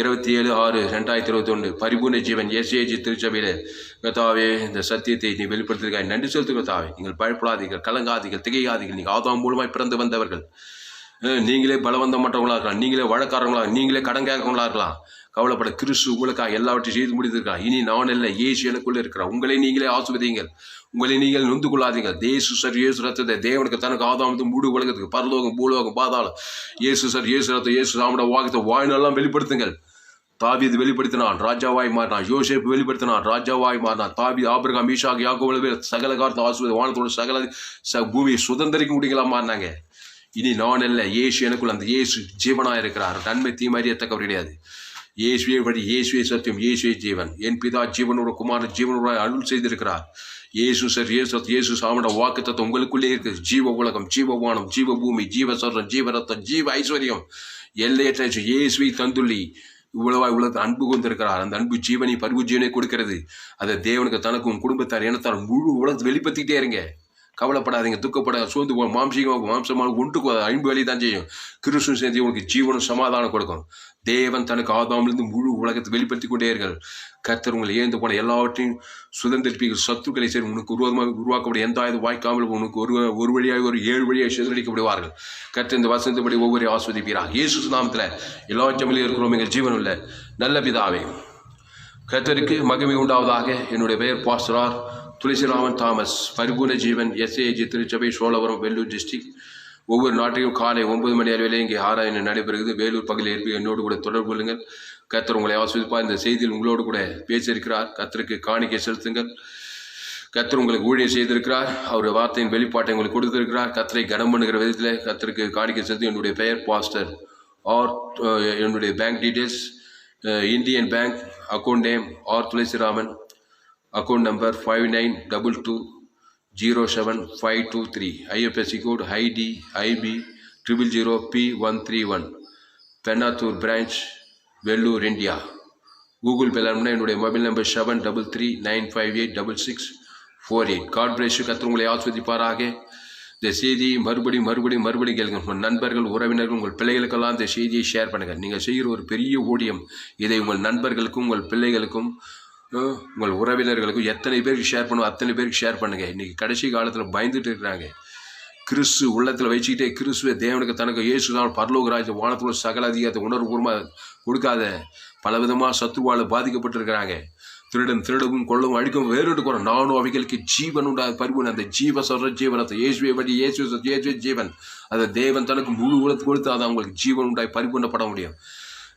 27/6/2021 பரிபூர்ண ஜீவன் எஸ்ஏஜி திருச்சபையில கர்த்தாவே இந்த சத்தியத்தை நீ வெளிப்படுத்துவதற்காக நன்றி செலுத்து கர்த்தாவே. நீங்கள் பயப்படாதீர்கள், கலங்காதீர்கள், திகையாதீர்கள். நீங்கள் ஆதாம் மூலமாய் பிறந்து வந்தவர்கள். நீங்களே பலவந்தம் மற்றவங்களா இருக்கலாம், நீங்களே வழக்காரங்களா, நீங்களே கடன் கேட்கறவங்களா இருக்கலாம். கவலைப்பட கிறிஸ்து உங்களுக்காக எல்லாவற்றையும் செய்து முடித்திருக்கார். இனி நான் இல்லை, இயேசு எனக்குள்ள இருக்கிறார். உங்களை நீங்களே ஆசிர்வதிங்கள், உங்களை நீங்கள் நொந்து கொள்ளாதீங்கள். இயேசு சார் இயேசு ரத்தத்தை தேவனுக்கு தனக்கு ஆதாம் முழு உலகத்துக்கு பரலோகம் பூலோகம் பாதாளம் இயேசு சார் இயேசு ரத்தம் இயேசு சாமிட வாக்கத்தை வாய்நாளெல்லாம் வெளிப்படுத்துங்கள். தாவீது வெளிப்படுத்தினான், ராஜாவாய் மாறினான். யோசேப்பு வெளிப்படுத்தினான், ராஜாவாய் மாறினான். தாவீது ஆபிரகாம் ஈசாக் யாக்கோபு சகல காலத்தை ஆசிர்வாத வானத்தோட சகல பூமியை சுதந்திரிக்க முடியலாம் மாறினாங்க. இனி நான் அல்ல, இயேசு எனக்குள்ள அந்த இயேசு ஜீவனாக இருக்கிறார். நன்மை தீமை அறியத்தக்கவர் கிடையாது. இயேசுவே வழி, இயேசுவே சத்தியம், இயேசுவே ஜீவன். என் பிதா ஜீவனோட குமாரன் ஜீவனோட அருள் செய்திருக்கிறார். இயேசு சார் இயேசு சாமிட வாக்குத்தத்தம் உங்களுக்குள்ளே இருக்குது. ஜீவ உலகம், ஜீவவானம், ஜீவ பூமி, ஜீவ சர்வம், ஜீவ ரத்தம், ஜீவ ஐஸ்வர்யம் எல்லையற்ற இயேசுவை தந்துள்ளி இவ்வளவாய் உலகத்தை அன்பு கொண்டிருக்கிறார். அந்த அன்பு ஜீவனை பரிவு ஜீவனை கொடுக்கிறது. அதை தேவனுக்கு தனக்கும் குடும்பத்தார் இனத்தார் முழு உலகத்தை வெளிப்படுத்திக்கிட்டே இருங்க. கவலைப்படாதீங்க, துக்கப்பட சோர்ந்து மாம்சமாக ஒன்றுக்கு அன்பு வழி தான் செய்யும். கிறிஸ்துவ சேர்ந்து உங்களுக்கு ஜீவனும் சமாதானம் கொடுக்கும். தேவன் தனக்கு ஆதாமிலிருந்து முழு உலகத்தை வெளிப்படுத்தி கொண்டே இருங்கள். கர்த்தர் உங்களை ஏந்து போன எல்லாவற்றையும் சுதந்திரிப்பீர்கள். சத்துக்களை சரி உனக்கு உருவாக்கப்படும் எந்த ஆயுத வாய்க்காமல் உனக்கு ஒரு வழியாக ஒரு 7 வழியாக சிதறடிக்கப்படுவார்கள். கர்த்தர் இந்த வசந்தபடி ஒவ்வொரு ஆஸ்வதிப்பீராக. இயேசு நாமத்தில் எல்லா ஜமிலையும் இருக்கிறோம் எங்கள் ஜீவன் உள்ள நல்ல பிதாவே. கர்த்தருக்கு மகிமை உண்டாவதாக. என்னுடைய பெயர் பாஸ்டர் துளசிராமன் தாமஸ், பரிபூர்ண ஜீவன் எஸ்ஏஜி திருச்சபை, சோழவரம், வேலூர் டிஸ்ட்ரிக்ட். ஒவ்வொரு நாட்டையும் காலை 9 மணி அளவிலே இங்கே ஆராய்ச்சி நடைபெறுகிறது. வேலூர் பகுதியில் இருப்பீங்க, என்னோடு கூட தொடர்பு கொள்ளுங்கள். கர்த்தர் உங்களை ஆஸ்வதிப்பார். இந்த செய்தியில் உங்களோடு கூட பேசியிருக்கிறார். கர்த்தருக்கு காணிக்கை செலுத்துங்கள். கர்த்தர் உங்களுக்கு ஊழியம் செய்திருக்கிறார். அவருடைய வார்த்தையின் வெளிப்பாட்டை உங்களுக்கு கொடுத்திருக்கிறார். கர்த்தரை கனம் பண்ணுகிற விதத்தில் கர்த்தருக்கு காணிக்கை செலுத்தி. என்னுடைய பெயர் பாஸ்டர் என்னுடைய bank details Indian bank account name Thulasiraman, account number 5922075523, IFSC code IDIB 000P131, Pennathur branch, Vellur, India. Google Pay என்னுடைய mobile number 7339586648. God bless you. கர்த்தர் உங்களை ஆஸ்வதிப்பாராக. இந்த செய்தியை மறுபடியும் கேளுங்க. உங்கள் நண்பர்கள், உறவினர்கள், உங்கள் பிள்ளைகளுக்கெல்லாம் இந்த செய்தியை ஷேர் பண்ணுங்கள். நீங்கள் செய்கிற ஒரு பெரிய ஊழியம். இதை உங்கள் நண்பர்களுக்கும் உங்கள் பிள்ளைகளுக்கும் உங்கள் உறவினர்களுக்கும் எத்தனை பேருக்கு ஷேர் பண்ணுவோம் அத்தனை பேருக்கு ஷேர் பண்ணுங்கள். இன்றைக்கி கடைசி காலத்தில் பயந்துட்டு இருக்கிறாங்க. கிறிஸ்து உள்ளத்தில் வச்சுக்கிட்டே கிறிஸ்துவை தேவனுக்கு தனக்கு இயேசுதான் பரலோக ராஜ்யம் வானத்தோட சகல அதிகாரத்தை உணர்வுபூர்வமாக கொடுக்காத பலவிதமாக சத்துருவால் பாதிக்கப்பட்டிருக்கிறாங்க. திருடவும் கொள்ளவும் அழிக்கவும் வேறுட்டு போகிறோம். நானும் அவைகளுக்கு ஜீவன் உண்டாத பரிபூர்ண அந்த ஜீவ சொல்கிற ஜீவனத்தை இயேசுவை படி இயேசுவே ஜீவன். அதை தேவன் தனக்கு முழு உலகத்து கொடுத்து அதை அவங்களுக்கு ஜீவன் உண்டாய் பரிபூர்ணப்பட முடியும்.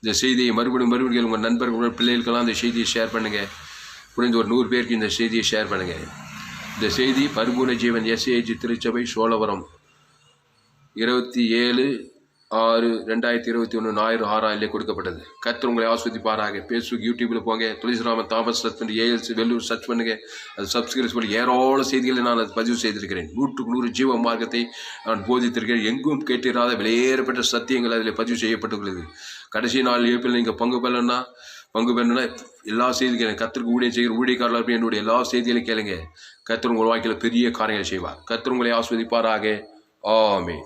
இந்த செய்தியை மறுபடியும் உங்கள் நண்பர்கள், பிள்ளைகளுக்கெல்லாம் இந்த செய்தியை ஷேர் பண்ணுங்கள். குறைந்த ஒரு 100 பேருக்கு இந்த செய்தியை ஷேர் பண்ணுங்கள். இந்த செய்தி பரிபூர்ண ஜீவன் எஸ்ஏஜி திருச்சபை, சோழவரம், 27/6/2021 ஞாயிறு 6 கொடுக்கப்பட்டது. கர்த்தர் உங்களை ஆஸ்வதிப்பாராக. ஃபேஸ்புக், யூடியூப்பில் போங்க, Thulasiraman Thomas ALC Vellur search பண்ணுங்கள். அது சப்ஸ்கிரைப் பண்ணி ஏராள செய்திகளை நான் அது பதிவு செய்திருக்கிறேன். 100க்கு 100 ஜீவ மார்க்கத்தை நான் போதித்திருக்கிறேன். எங்கும் கேட்டிராத வெளியேறப்பட்ட சத்தியங்கள் அதில் பதிவு செய்யப்பட்டுள்ளது. கடைசி நாள் ஏப்பில் நீங்கள் பங்கு பெறணும்னா எல்லா செய்திகளும் கர்த்தருக்கு ஊழியம் செய்கிற ஊழியக்காரர்கள் என்னுடைய எல்லா செய்திகளையும் கேளுங்க. கர்த்தர் உங்கள் வாழ்க்கையில் பெரிய காரியங்களை செய்வார். கர்த்தர் உங்களை ஆஸ்வதிப்பாராக. ஆமென்.